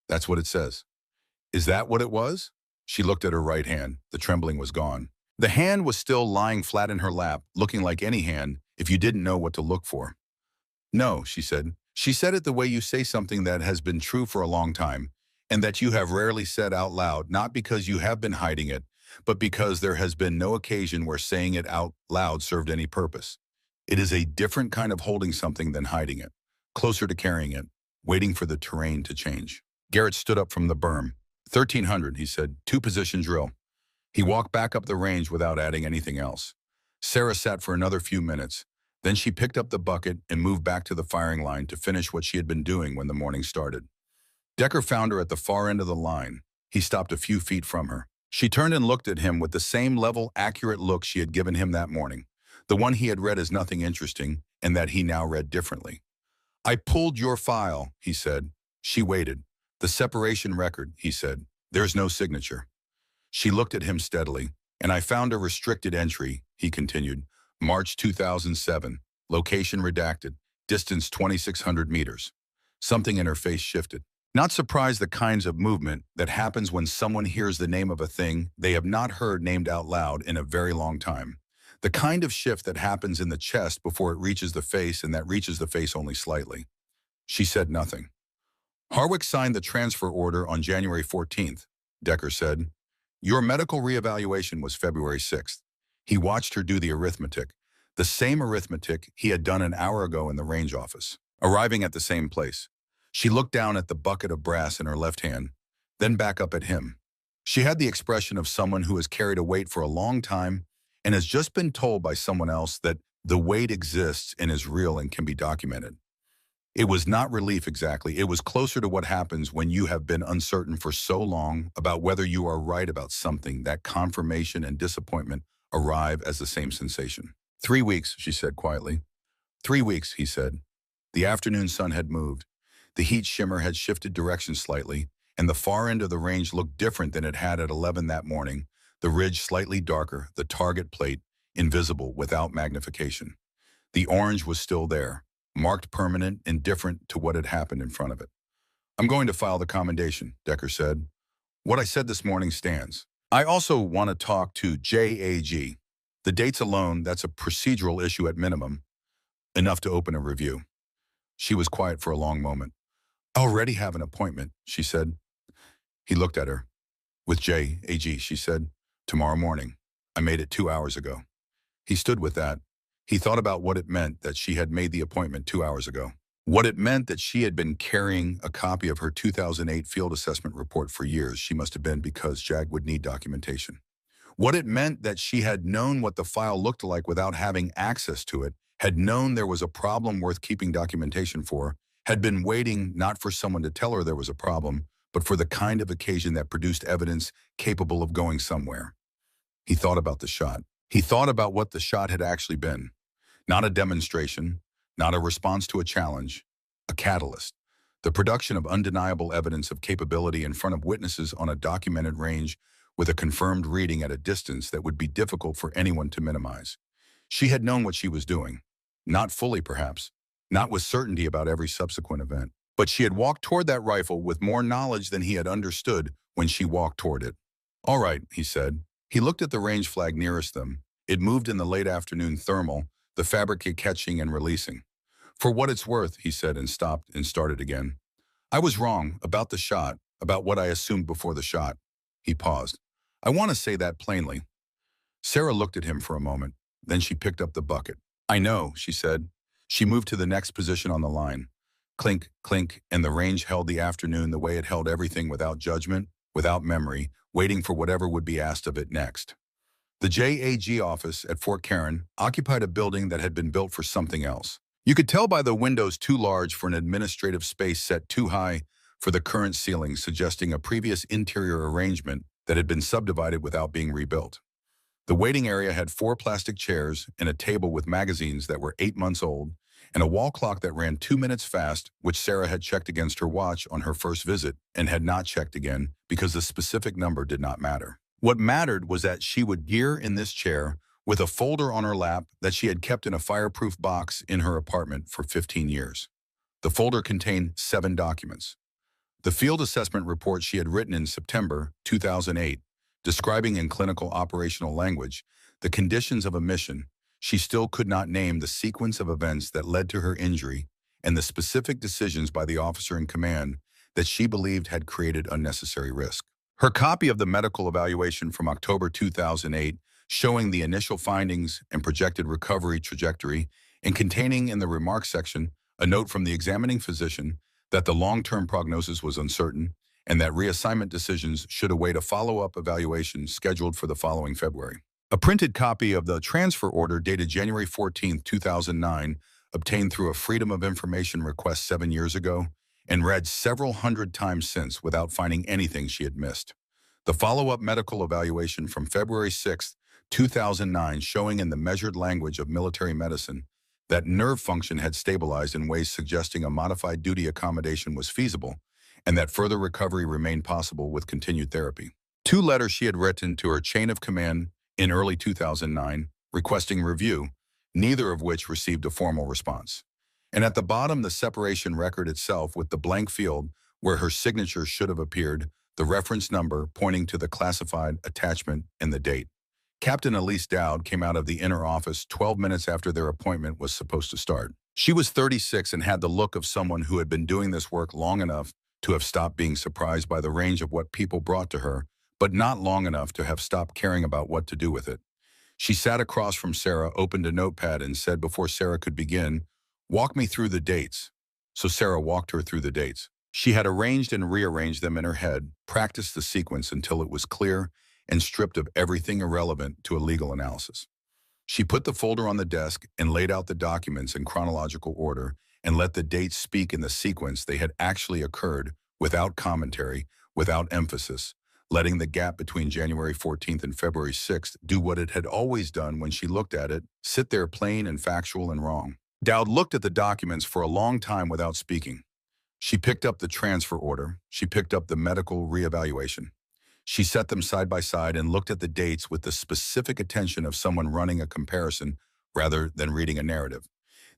That's what it says. Is that what it was? She looked at her right hand. The trembling was gone. The hand was still lying flat in her lap, looking like any hand if you didn't know what to look for. No, she said. She said it the way you say something that has been true for a long time and that you have rarely said out loud, not because you have been hiding it, but because there has been no occasion where saying it out loud served any purpose. It is a different kind of holding something than hiding it, closer to carrying it, waiting for the terrain to change. Garrett stood up from the berm. 1300, he said, 2-position drill. He walked back up the range without adding anything else. Sarah sat for another few minutes. Then she picked up the bucket and moved back to the firing line to finish what she had been doing when the morning started. Decker found her at the far end of the line. He stopped a few feet from her. She turned and looked at him with the same level, accurate look she had given him that morning, the one he had read as nothing interesting and that he now read differently. I pulled your file, he said. She waited. The separation record, he said. There's no signature. She looked at him steadily. And I found a restricted entry, he continued. March 2007, location redacted, distance 2,600 meters. Something in her face shifted. Not surprised, the kinds of movement that happens when someone hears the name of a thing they have not heard named out loud in a very long time. The kind of shift that happens in the chest before it reaches the face and that reaches the face only slightly. She said nothing. Harwick signed the transfer order on January 14th, Decker said. Your medical reevaluation was February 6th. He watched her do the arithmetic, the same arithmetic he had done an hour ago in the range office, arriving at the same place. She looked down at the bucket of brass in her left hand, then back up at him. She had the expression of someone who has carried a weight for a long time and has just been told by someone else that the weight exists and is real and can be documented. It was not relief exactly. It was closer to what happens when you have been uncertain for so long about whether you are right about something that confirmation and disappointment arrive as the same sensation. 3 weeks, she said quietly. 3 weeks, he said. The afternoon sun had moved. The heat shimmer had shifted direction slightly, and the far end of the range looked different than it had at 11 that morning, the ridge slightly darker, the target plate invisible without magnification. The orange was still there, marked permanent and different to what had happened in front of it. I'm going to file the commendation, Decker said. What I said this morning stands. I also want to talk to JAG. The dates alone, that's a procedural issue at minimum, enough to open a review. She was quiet for a long moment. I already have an appointment, she said. He looked at her. With JAG, she said. Tomorrow morning. I made it 2 hours ago. He stood with that. He thought about what it meant that she had made the appointment 2 hours ago. What it meant that she had been carrying a copy of her 2008 field assessment report for years. She must have been, because JAG would need documentation. What it meant that she had known what the file looked like without having access to it, had known there was a problem worth keeping documentation for, had been waiting not for someone to tell her there was a problem, but for the kind of occasion that produced evidence capable of going somewhere. He thought about the shot. He thought about what the shot had actually been. Not a demonstration, not a response to a challenge, a catalyst. The production of undeniable evidence of capability in front of witnesses on a documented range with a confirmed reading at a distance that would be difficult for anyone to minimize. She had known what she was doing. Not fully, perhaps. Not with certainty about every subsequent event. But she had walked toward that rifle with more knowledge than he had understood when she walked toward it. All right, he said. He looked at the range flag nearest them. It moved in the late afternoon thermal, the fabric catching and releasing. For what it's worth, he said, and stopped and started again. I was wrong about the shot, about what I assumed before the shot. He paused. I want to say that plainly. Sarah looked at him for a moment. Then she picked up the bucket. I know, she said. She moved to the next position on the line. Clink, clink, and the range held the afternoon the way it held everything, without judgment, without memory, waiting for whatever would be asked of it next. The JAG office at Fort Caron occupied a building that had been built for something else. You could tell by the windows too large for an administrative space set too high for the current ceiling, suggesting a previous interior arrangement that had been subdivided without being rebuilt. The waiting area had 4 plastic chairs and a table with magazines that were 8 months old, and a wall clock that ran 2 minutes fast, which Sarah had checked against her watch on her first visit and had not checked again because the specific number did not matter. What mattered was that she would gear in this chair with a folder on her lap that she had kept in a fireproof box in her apartment for 15 years. The folder contained 7 documents. The field assessment report she had written in September 2008, describing in clinical operational language the conditions of a mission. She still could not name the sequence of events that led to her injury and the specific decisions by the officer in command that she believed had created unnecessary risk. Her copy of the medical evaluation from October 2008, showing the initial findings and projected recovery trajectory, and containing in the remarks section a note from the examining physician that the long-term prognosis was uncertain and that reassignment decisions should await a follow-up evaluation scheduled for the following February. A printed copy of the transfer order dated January 14, 2009, obtained through a Freedom of Information request 7 years ago, and read several hundred times since without finding anything she had missed. The follow-up medical evaluation from February 6, 2009, showing in the measured language of military medicine that nerve function had stabilized in ways suggesting a modified duty accommodation was feasible, and that further recovery remained possible with continued therapy. 2 letters she had written to her chain of command in early 2009, requesting review, neither of which received a formal response. And at the bottom, the separation record itself with the blank field where her signature should have appeared, the reference number pointing to the classified attachment and the date. Captain Elise Dowd came out of the inner office 12 minutes after their appointment was supposed to start. She was 36 and had the look of someone who had been doing this work long enough to have stopped being surprised by the range of what people brought to her, but not long enough to have stopped caring about what to do with it. She sat across from Sarah, opened a notepad, and said before Sarah could begin, "Walk me through the dates." So Sarah walked her through the dates. She had arranged and rearranged them in her head, practiced the sequence until it was clear, and stripped of everything irrelevant to a legal analysis. She put the folder on the desk and laid out the documents in chronological order and let the dates speak in the sequence they had actually occurred, without commentary, without emphasis, letting the gap between January 14th and February 6th do what it had always done when she looked at it, sit there plain and factual and wrong. Dowd looked at the documents for a long time without speaking. She picked up the transfer order. She picked up the medical reevaluation. She set them side by side and looked at the dates with the specific attention of someone running a comparison rather than reading a narrative.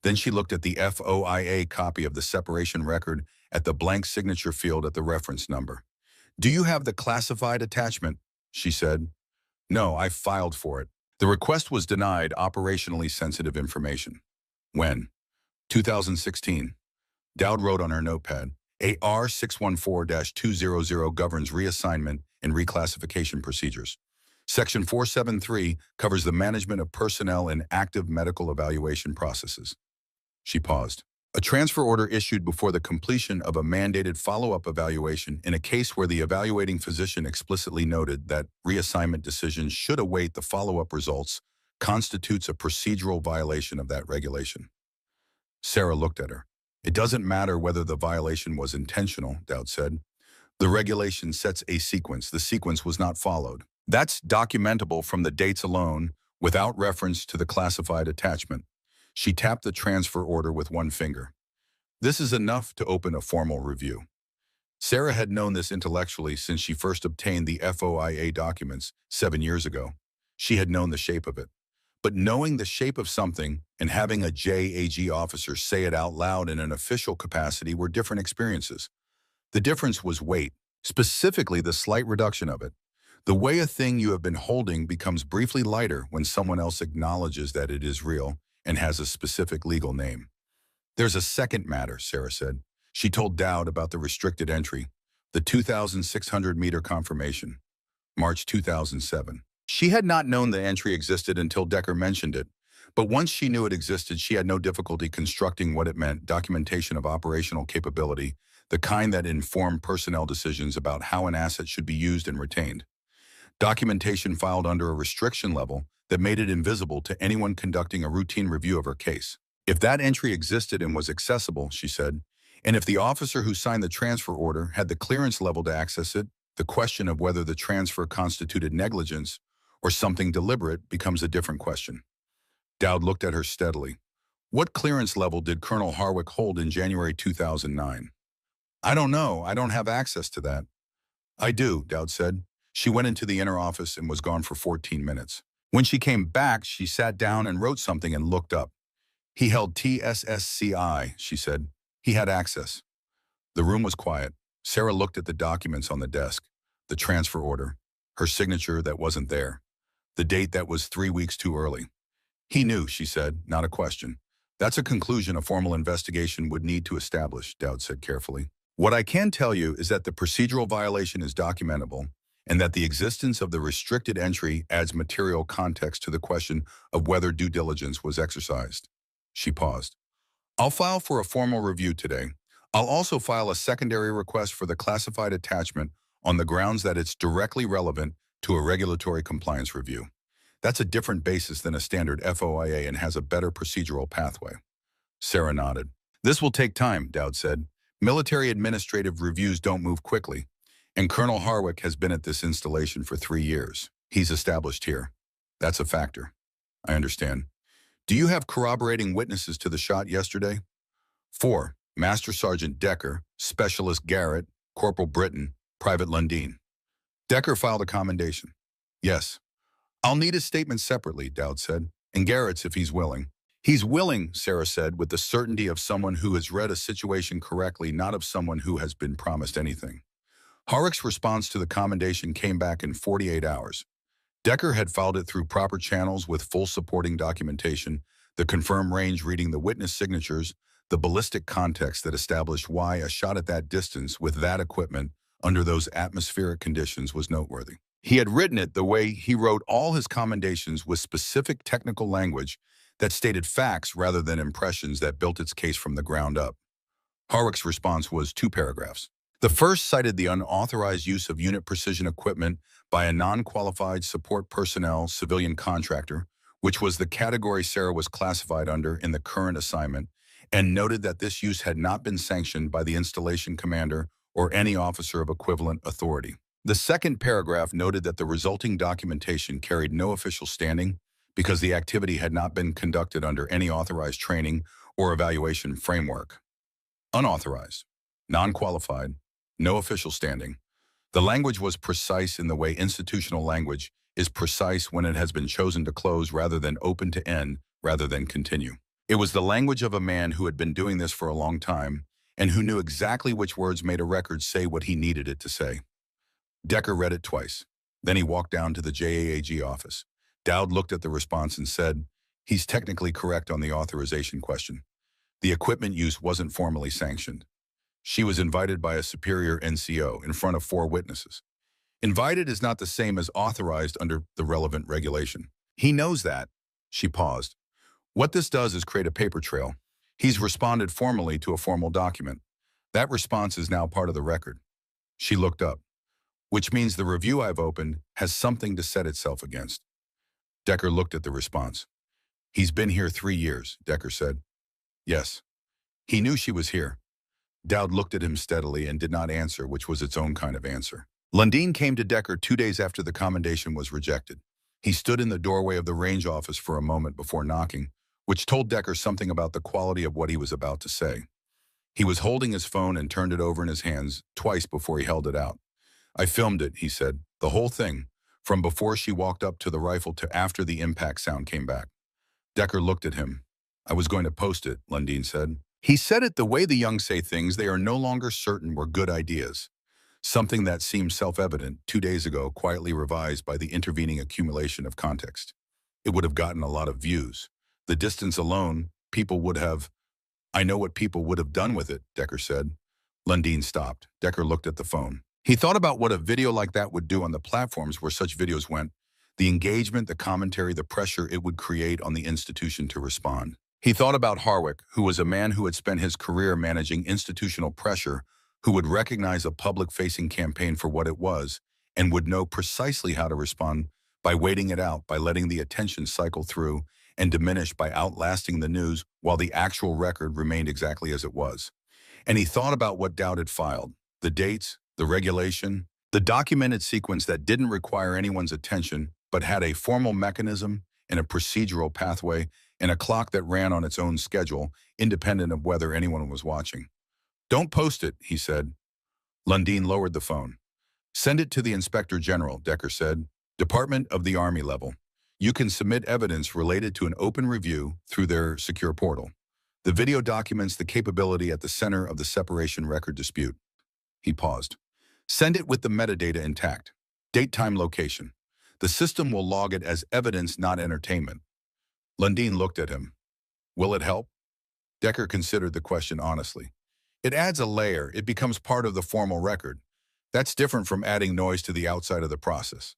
Then she looked at the FOIA copy of the separation record at the blank signature field at the reference number. "Do you have the classified attachment?" she said. "No, I filed for it." The request was denied operationally sensitive information. When? 2016. Dowd wrote on her notepad, AR 614-200 governs reassignment and reclassification procedures. Section 473 covers the management of personnel in active medical evaluation processes. She paused. A transfer order issued before the completion of a mandated follow-up evaluation in a case where the evaluating physician explicitly noted that reassignment decisions should await the follow-up results constitutes a procedural violation of that regulation. Sarah looked at her. "It doesn't matter whether the violation was intentional," Dowd said. "The regulation sets a sequence. The sequence was not followed. That's documentable from the dates alone, without reference to the classified attachment." She tapped the transfer order with one finger. "This is enough to open a formal review." Sarah had known this intellectually since she first obtained the FOIA documents 7 years ago. She had known the shape of it. But knowing the shape of something and having a JAG officer say it out loud in an official capacity were different experiences. The difference was weight, specifically the slight reduction of it. The way a thing you have been holding becomes briefly lighter when someone else acknowledges that it is real and has a specific legal name. "There's a second matter," Sarah said. She told Dowd about the restricted entry, the 2,600-meter confirmation, March 2007. She had not known the entry existed until Decker mentioned it, but once she knew it existed, she had no difficulty constructing what it meant: documentation of operational capability, the kind that informed personnel decisions about how an asset should be used and retained. Documentation filed under a restriction level that made it invisible to anyone conducting a routine review of her case. If that entry existed and was accessible, she said, And if the officer who signed the transfer order had the clearance level to access it, the question of whether the transfer constituted negligence or something deliberate becomes a different question. Dowd looked at her steadily. What clearance level did Colonel Harwick hold in January 2009? I don't know. I don't have access to that. I do, Dowd said. She went into the inner office and was gone for 14 minutes. When she came back, she sat down and wrote something and looked up. He held TSSCI, she said. He had access. The room was quiet. Sarah looked at the documents on the desk, the transfer order, her signature that wasn't there, the date that was 3 weeks too early. He knew, she said, not a question. That's a conclusion a formal investigation would need to establish, Dowd said carefully. What I can tell you is that the procedural violation is documentable and that the existence of the restricted entry adds material context to the question of whether due diligence was exercised. She paused. I'll file for a formal review today. I'll also file a secondary request for the classified attachment on the grounds that it's directly relevant to a regulatory compliance review. That's a different basis than a standard FOIA and has a better procedural pathway. Sarah nodded. This will take time, Dowd said. Military administrative reviews don't move quickly, and Colonel Harwick has been at this installation for 3 years. He's established here. That's a factor. I understand. Do you have corroborating witnesses to the shot yesterday? 4. Master Sergeant Decker, Specialist Garrett, Corporal Britton, Private Lundeen. Decker filed a commendation. Yes. I'll need his statement separately, Dowd said, and Garrett's if he's willing. He's willing, Sarah said, with the certainty of someone who has read a situation correctly, not of someone who has been promised anything. Harwick's response to the commendation came back in 48 hours. Decker had filed it through proper channels with full supporting documentation, the confirmed range reading the witness signatures, the ballistic context that established why a shot at that distance with that equipment under those atmospheric conditions was noteworthy. He had written it the way he wrote all his commendations with specific technical language that stated facts rather than impressions that built its case from the ground up. Harwick's response was 2 paragraphs. The first cited the unauthorized use of unit precision equipment by a non-qualified support personnel civilian contractor, which was the category Sarah was classified under in the current assignment, and noted that this use had not been sanctioned by the installation commander or any officer of equivalent authority. The second paragraph noted that the resulting documentation carried no official standing because the activity had not been conducted under any authorized training or evaluation framework. Unauthorized, non-qualified, no official standing. The language was precise in the way institutional language is precise when it has been chosen to close rather than open to end rather than continue. It was the language of a man who had been doing this for a long time and who knew exactly which words made a record say what he needed it to say. Decker read it twice. Then he walked down to the JAAG office. Dowd looked at the response and said, he's technically correct on the authorization question. The equipment use wasn't formally sanctioned. She was invited by a superior NCO in front of 4 witnesses. Invited is not the same as authorized under the relevant regulation. He knows that. She paused. What this does is create a paper trail. He's responded formally to a formal document. That response is now part of the record. She looked up, which means the review I've opened has something to set itself against. Decker looked at the response. He's been here 3 years, Decker said. Yes. He knew she was here. Dowd looked at him steadily and did not answer, which was its own kind of answer. Lundeen came to Decker 2 days after the commendation was rejected. He stood in the doorway of the range office for a moment before knocking, which told Decker something about the quality of what he was about to say. He was holding his phone and turned it over in his hands twice before he held it out. I filmed it, he said, the whole thing, from before she walked up to the rifle to after the impact sound came back. Decker looked at him. I was going to post it, Lundeen said. He said it the way the young say things they are no longer certain were good ideas. Something that seemed self-evident 2 days ago, quietly revised by the intervening accumulation of context. It would have gotten a lot of views. The distance alone, people would have... I know what people would have done with it, Decker said. Lundeen stopped. Decker looked at the phone. He thought about what a video like that would do on the platforms where such videos went, the engagement, the commentary, the pressure it would create on the institution to respond. He thought about Harwick, who was a man who had spent his career managing institutional pressure, who would recognize a public-facing campaign for what it was, and would know precisely how to respond by waiting it out, by letting the attention cycle through and diminish by outlasting the news while the actual record remained exactly as it was. And he thought about what Dowd had filed, the dates, the regulation, the documented sequence that didn't require anyone's attention, but had a formal mechanism and a procedural pathway and a clock that ran on its own schedule, independent of whether anyone was watching. "Don't post it," he said. Lundin lowered the phone. "Send it to the Inspector General," Decker said. "Department of the Army level. You can submit evidence related to an open review through their secure portal. The video documents the capability at the center of the separation record dispute." He paused. "Send it with the metadata intact. Date, time, location. The system will log it as evidence, not entertainment." Lundin looked at him. "Will it help?" Decker considered the question honestly. "It adds a layer. It becomes part of the formal record. That's different from adding noise to the outside of the process."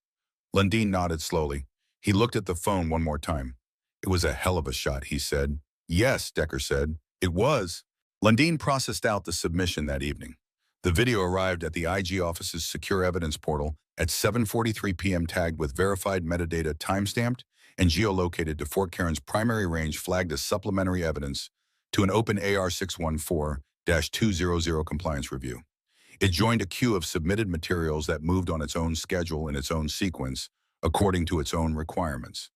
Lundin nodded slowly. He looked at the phone one more time. "It was a hell of a shot," he said. "Yes," Decker said. "It was." Lundin processed out the submission that evening. The video arrived at the IG office's secure evidence portal at 7:43 p.m. tagged with verified metadata timestamped and geolocated to Fort Caron's primary range flagged as supplementary evidence to an open AR 614-200 compliance review. It joined a queue of submitted materials that moved on its own schedule in its own sequence, according to its own requirements.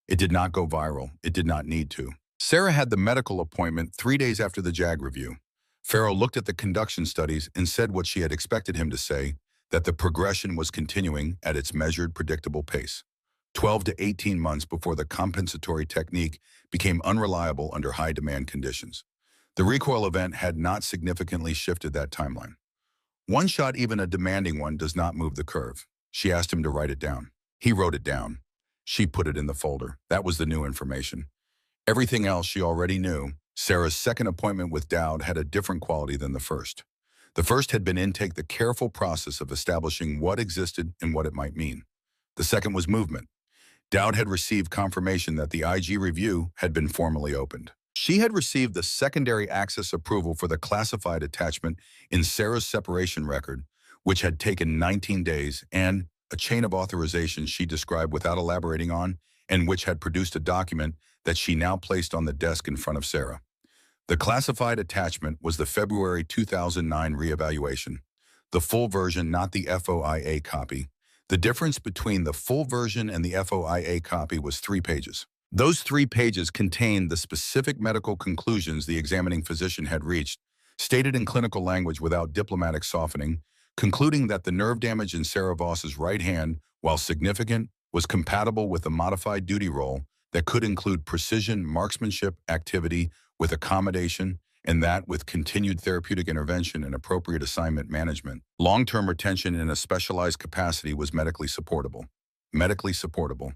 It did not go viral. It did not need to. Sarah had the medical appointment 3 days after the JAG review. Farrell looked at the conduction studies and said what she had expected him to say, that the progression was continuing at its measured, predictable pace. 12 to 18 months before the compensatory technique became unreliable under high-demand conditions. The recoil event had not significantly shifted that timeline. "One shot, even a demanding one, does not move the curve." She asked him to write it down. He wrote it down. She put it in the folder. That was the new information. Everything else she already knew. Sarah's second appointment with Dowd had a different quality than the first. The first had been intake, the careful process of establishing what existed and what it might mean. The second was movement. Dowd had received confirmation that the IG review had been formally opened. She had received the secondary access approval for the classified attachment in Sarah's separation record, which had taken 19 days, and a chain of authorizations she described without elaborating on, and which had produced a document that she now placed on the desk in front of Sarah. The classified attachment was the February 2009 reevaluation, the full version, not the FOIA copy. The difference between the full version and the FOIA copy was 3 pages. Those 3 pages contained the specific medical conclusions the examining physician had reached, stated in clinical language without diplomatic softening, concluding that the nerve damage in Sarah Voss's right hand, while significant, was compatible with a modified duty role that could include precision marksmanship activity with accommodation, and that with continued therapeutic intervention and appropriate assignment management, long-term retention in a specialized capacity was medically supportable. Medically supportable.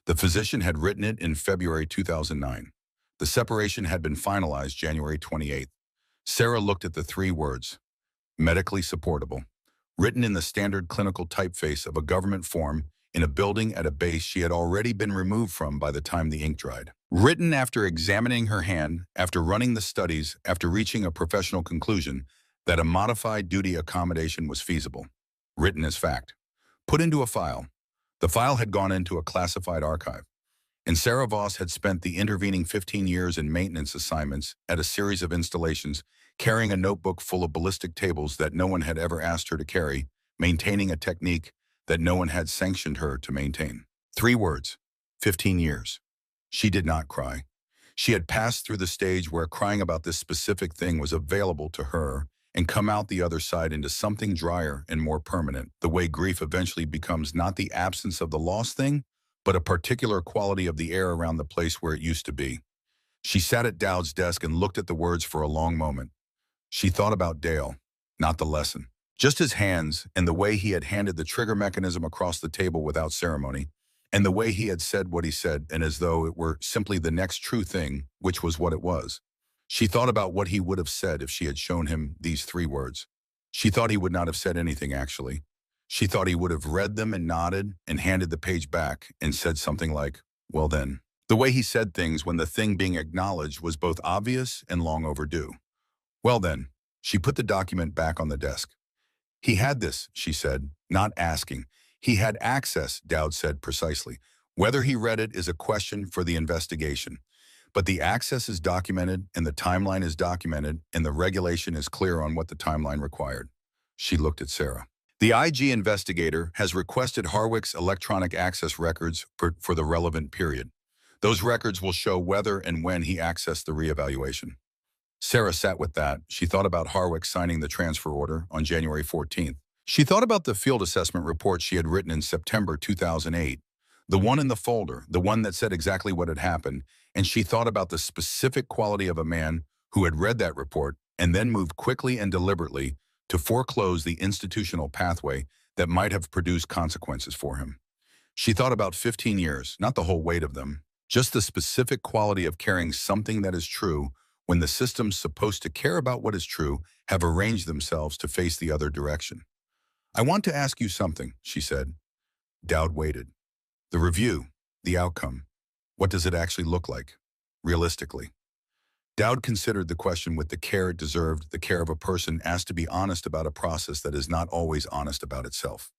The physician had written it in February 2009. The separation had been finalized January 28th. Sarah looked at the 3 words, medically supportable, written in the standard clinical typeface of a government form in a building at a base she had already been removed from by the time the ink dried. Written after examining her hand, after running the studies, after reaching a professional conclusion that a modified duty accommodation was feasible. Written as fact. Put into a file. The file had gone into a classified archive, and Sarah Voss had spent the intervening 15 years in maintenance assignments at a series of installations, carrying a notebook full of ballistic tables that no one had ever asked her to carry, maintaining a technique that no one had sanctioned her to maintain. 3 words, 15 years. She did not cry. She had passed through the stage where crying about this specific thing was available to her and come out the other side into something drier and more permanent, the way grief eventually becomes not the absence of the lost thing, but a particular quality of the air around the place where it used to be. She sat at Dowd's desk and looked at the words for a long moment. She thought about Dale, not the lesson. Just his hands and the way he had handed the trigger mechanism across the table without ceremony, and the way he had said what he said, and as though it were simply the next true thing, which was what it was. She thought about what he would have said if she had shown him these 3 words. She thought he would not have said anything, actually. She thought he would have read them and nodded and handed the page back and said something like, well then. The way he said things when the thing being acknowledged was both obvious and long overdue. Well then. She put the document back on the desk. He had this, she said, not asking. He had access, Dowd said precisely. Whether he read it is a question for the investigation. But the access is documented, and the timeline is documented, and the regulation is clear on what the timeline required. She looked at Sarah. The IG investigator has requested Harwick's electronic access records for the relevant period. Those records will show whether and when he accessed the reevaluation. Sarah sat with that. She thought about Harwick signing the transfer order on January 14th. She thought about the field assessment report she had written in September 2008, the one in the folder, the one that said exactly what had happened, and she thought about the specific quality of a man who had read that report and then moved quickly and deliberately to foreclose the institutional pathway that might have produced consequences for him. She thought about 15 years, not the whole weight of them, just the specific quality of carrying something that is true when the systems supposed to care about what is true have arranged themselves to face the other direction. I want to ask you something, she said. Dowd waited. The review, the outcome, what does it actually look like, realistically? Dowd considered the question with the care it deserved, the care of a person asked to be honest about a process that is not always honest about itself.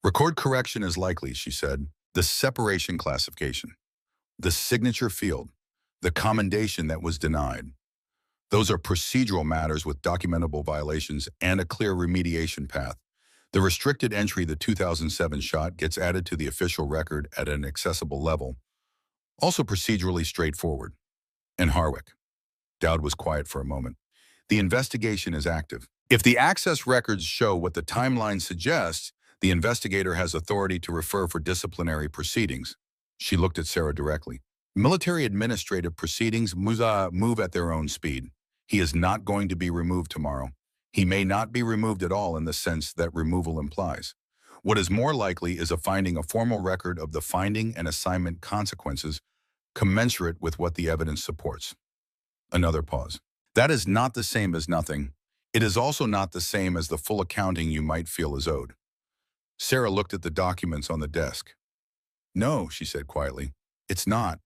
Record correction is likely, she said. The separation classification, the signature field, the commendation that was denied. Those are procedural matters with documentable violations and a clear remediation path. The restricted entry, the 2007 shot, gets added to the official record at an accessible level, also procedurally straightforward. And Harwick. Dowd was quiet for a moment. The investigation is active. If the access records show what the timeline suggests, the investigator has authority to refer for disciplinary proceedings. She looked at Sarah directly. Military administrative proceedings move at their own speed. He is not going to be removed tomorrow. He may not be removed at all in the sense that removal implies. What is more likely is a formal record of the finding and assignment consequences commensurate with what the evidence supports. Another pause. That is not the same as nothing. It is also not the same as the full accounting you might feel is owed. Sarah looked at the documents on the desk. No, she said quietly, it's not.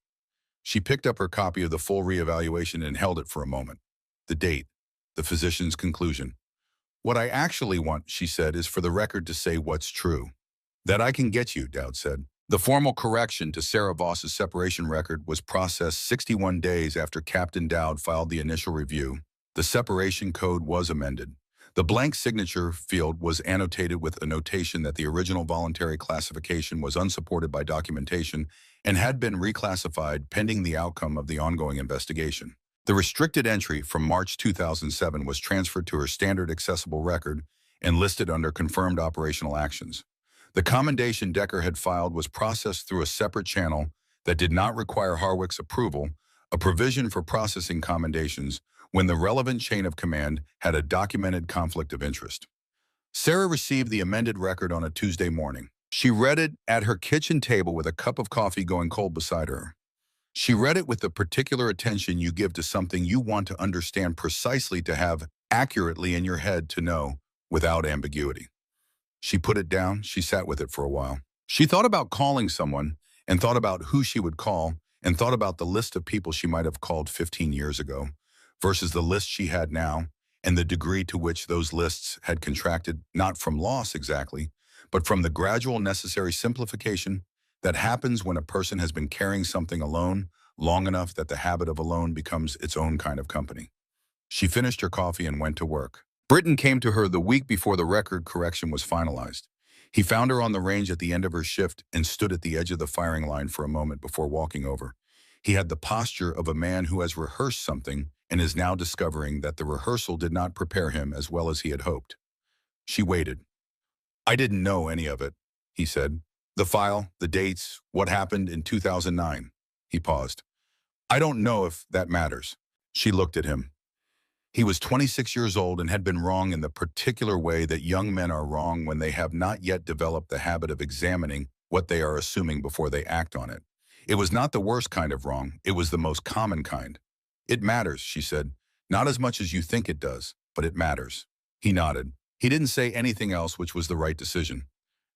She picked up her copy of the full reevaluation and held it for a moment. The date, the physician's conclusion. What I actually want, she said, is for the record to say what's true. That I can get you, Dowd said. The formal correction to Sarah Voss's separation record was processed 61 days after Captain Dowd filed the initial review. The separation code was amended. The blank signature field was annotated with a notation that the original voluntary classification was unsupported by documentation and had been reclassified pending the outcome of the ongoing investigation. The restricted entry from March 2007 was transferred to her standard accessible record and listed under confirmed operational actions. The commendation Decker had filed was processed through a separate channel that did not require Harwick's approval, a provision for processing commendations when the relevant chain of command had a documented conflict of interest. Sarah received the amended record on a Tuesday morning. She read it at her kitchen table with a cup of coffee going cold beside her. She read it with the particular attention you give to something you want to understand precisely, to have accurately in your head, to know without ambiguity. She put it down. She sat with it for a while. She thought about calling someone and thought about who she would call and thought about the list of people she might have called 15 years ago versus the list she had now and the degree to which those lists had contracted, not from loss exactly, but from the gradual necessary simplification that happens when a person has been carrying something alone long enough that the habit of alone becomes its own kind of company. She finished her coffee and went to work. Britton came to her the week before the record correction was finalized. He found her on the range at the end of her shift and stood at the edge of the firing line for a moment before walking over. He had the posture of a man who has rehearsed something and is now discovering that the rehearsal did not prepare him as well as he had hoped. She waited. I didn't know any of it, he said. The file, the dates, what happened in 2009. He paused. I don't know if that matters. She looked at him. He was 26 years old and had been wrong in the particular way that young men are wrong when they have not yet developed the habit of examining what they are assuming before they act on it. It was not the worst kind of wrong, it was the most common kind. It matters, she said. Not as much as you think it does, but it matters. He nodded. He didn't say anything else, which was the right decision.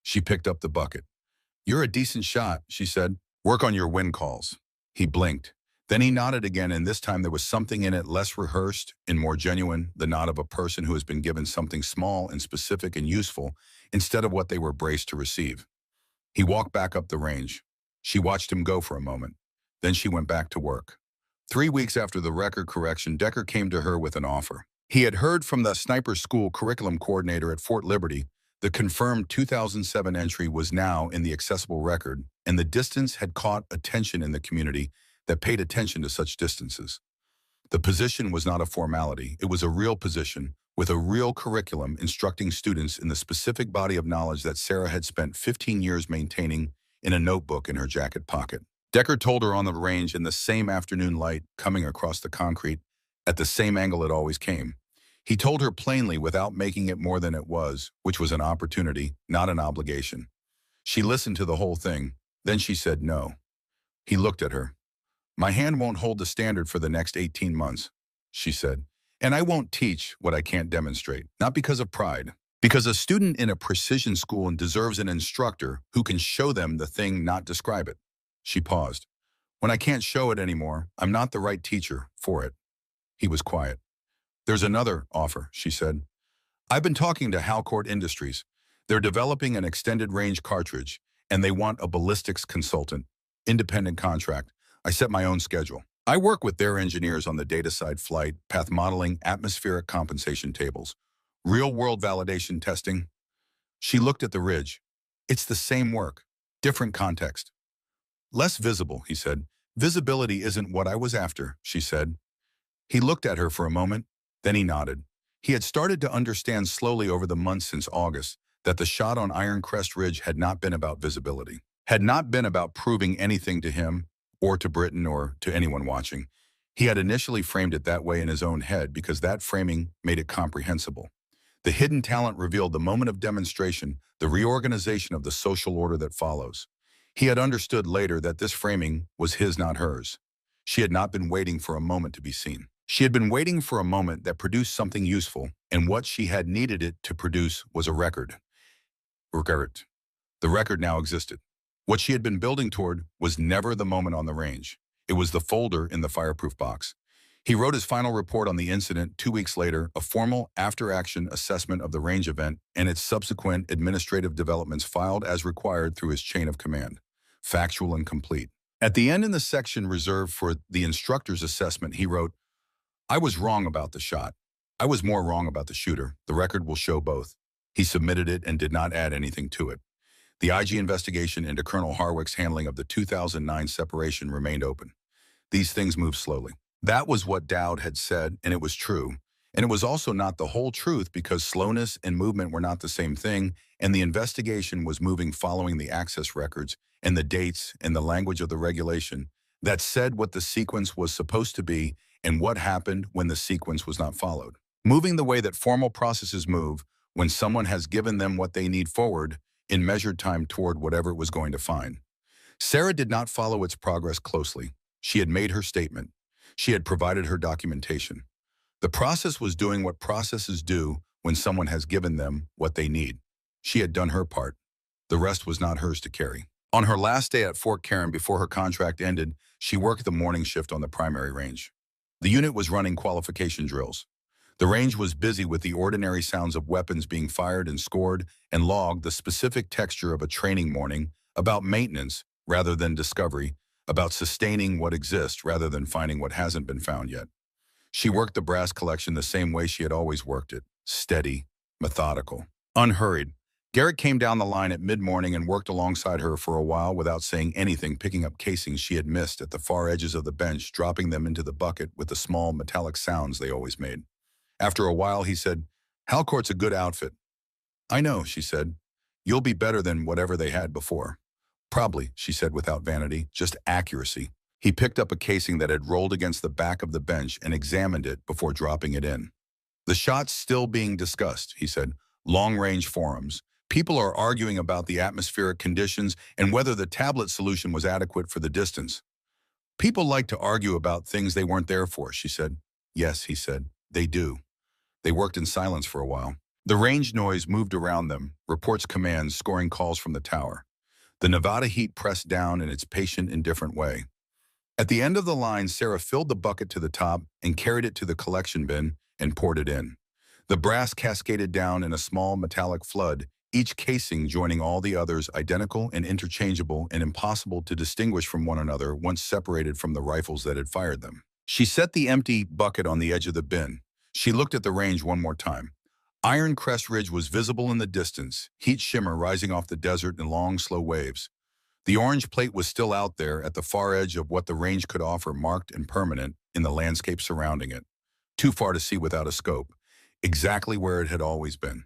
She picked up the bucket. You're a decent shot, she said. Work on your win calls. He blinked. Then he nodded again, and this time there was something in it less rehearsed and more genuine, the nod of a person who has been given something small and specific and useful instead of what they were braced to receive. He walked back up the range. She watched him go for a moment. Then she went back to work. 3 weeks after the record correction, Decker came to her with an offer. He had heard from the sniper school curriculum coordinator at Fort Liberty. The confirmed 2007 entry was now in the accessible record, and the distance had caught attention in the community that paid attention to such distances. The position was not a formality. It was a real position, with a real curriculum instructing students in the specific body of knowledge that Sarah had spent 15 years maintaining in a notebook in her jacket pocket. Decker told her on the range in the same afternoon light coming across the concrete, at the same angle it always came. He told her plainly without making it more than it was, which was an opportunity, not an obligation. She listened to the whole thing. Then she said no. He looked at her. "My hand won't hold the standard for the next 18 months, she said. "And I won't teach what I can't demonstrate, not because of pride. Because a student in a precision school deserves an instructor who can show them the thing, not describe it." She paused. "When I can't show it anymore, I'm not the right teacher for it." He was quiet. "There's another offer," she said. "I've been talking to Halcourt Industries. They're developing an extended range cartridge, and they want a ballistics consultant. Independent contract. I set my own schedule. I work with their engineers on the data side flight, path modeling, atmospheric compensation tables, real-world validation testing." She looked at the ridge. "It's the same work, different context." "Less visible," he said. "Visibility isn't what I was after," she said. He looked at her for a moment, then he nodded. He had started to understand slowly over the months since August that the shot on Iron Crest Ridge had not been about visibility, had not been about proving anything to him or to Britain or to anyone watching. He had initially framed it that way in his own head because that framing made it comprehensible. The hidden talent revealed the moment of demonstration, the reorganization of the social order that follows. He had understood later that this framing was his, not hers. She had not been waiting for a moment to be seen. She had been waiting for a moment that produced something useful, and what she had needed it to produce was a record. The record now existed. What she had been building toward was never the moment on the range. It was the folder in the fireproof box. He wrote his final report on the incident 2 weeks later, a formal after-action assessment of the range event and its subsequent administrative developments filed as required through his chain of command. Factual and complete. At the end in the section reserved for the instructor's assessment, he wrote, "I was wrong about the shot. I was more wrong about the shooter. The record will show both." He submitted it and did not add anything to it. The IG investigation into Colonel Harwick's handling of the 2009 separation remained open. These things moved slowly. That was what Dowd had said, and it was true. And it was also not the whole truth because slowness and movement were not the same thing, and the investigation was moving following the access records and the dates and the language of the regulation that said what the sequence was supposed to be and what happened when the sequence was not followed. Moving the way that formal processes move when someone has given them what they need forward in measured time toward whatever it was going to find. Sarah did not follow its progress closely. She had made her statement. She had provided her documentation. The process was doing what processes do when someone has given them what they need. She had done her part. The rest was not hers to carry. On her last day at Fort Caron before her contract ended, she worked the morning shift on the primary range. The unit was running qualification drills. The range was busy with the ordinary sounds of weapons being fired and scored and logged, the specific texture of a training morning, about maintenance rather than discovery, about sustaining what exists rather than finding what hasn't been found yet. She worked the brass collection the same way she had always worked it, steady, methodical, unhurried. Garrett came down the line at mid-morning and worked alongside her for a while without saying anything, picking up casings she had missed at the far edges of the bench, dropping them into the bucket with the small metallic sounds they always made. After a while, he said, "Halcourt's a good outfit." "I know," she said. "You'll be better than whatever they had before." "Probably," she said without vanity, just accuracy. He picked up a casing that had rolled against the back of the bench and examined it before dropping it in. "The shot's still being discussed," he said. "Long-range forums. People are arguing about the atmospheric conditions and whether the tablet solution was adequate for the distance." "People like to argue about things they weren't there for," she said. "Yes," he said, "they do." They worked in silence for a while. The range noise moved around them, reports, commands, scoring calls from the tower. The Nevada heat pressed down in its patient, indifferent way. At the end of the line, Sarah filled the bucket to the top and carried it to the collection bin and poured it in. The brass cascaded down in a small metallic flood, each casing joining all the others, identical and interchangeable and impossible to distinguish from one another once separated from the rifles that had fired them. She set the empty bucket on the edge of the bin. She looked at the range one more time. Iron Crest Ridge was visible in the distance, heat shimmer rising off the desert in long, slow waves. The orange plate was still out there at the far edge of what the range could offer, marked and permanent in the landscape surrounding it. Too far to see without a scope. Exactly where it had always been.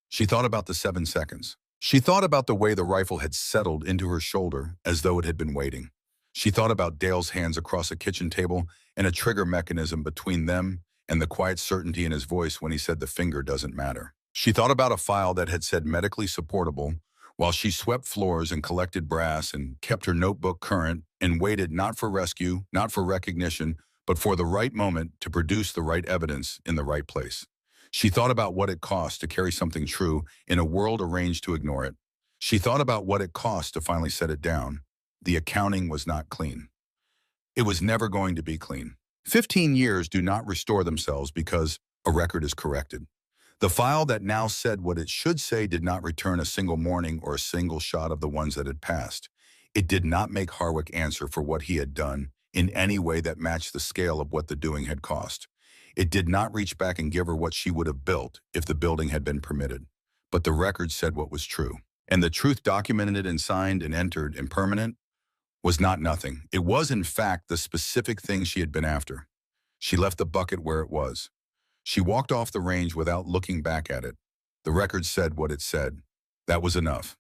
She thought about the 7 seconds. She thought about the way the rifle had settled into her shoulder as though it had been waiting. She thought about Dale's hands across a kitchen table and a trigger mechanism between them and the quiet certainty in his voice when he said the finger doesn't matter. She thought about a file that had said medically supportable while she swept floors and collected brass and kept her notebook current and waited not for rescue, not for recognition, but for the right moment to produce the right evidence in the right place. She thought about what it cost to carry something true in a world arranged to ignore it. She thought about what it cost to finally set it down. The accounting was not clean. It was never going to be clean. 15 years do not restore themselves because a record is corrected. The file that now said what it should say did not return a single morning or a single shot of the ones that had passed. It did not make Harwick answer for what he had done in any way that matched the scale of what the doing had cost. It did not reach back and give her what she would have built if the building had been permitted. But the record said what was true. And the truth documented and signed and entered and permanent was not nothing. It was, in fact, the specific thing she had been after. She left the bucket where it was. She walked off the range without looking back at it. The record said what it said. That was enough.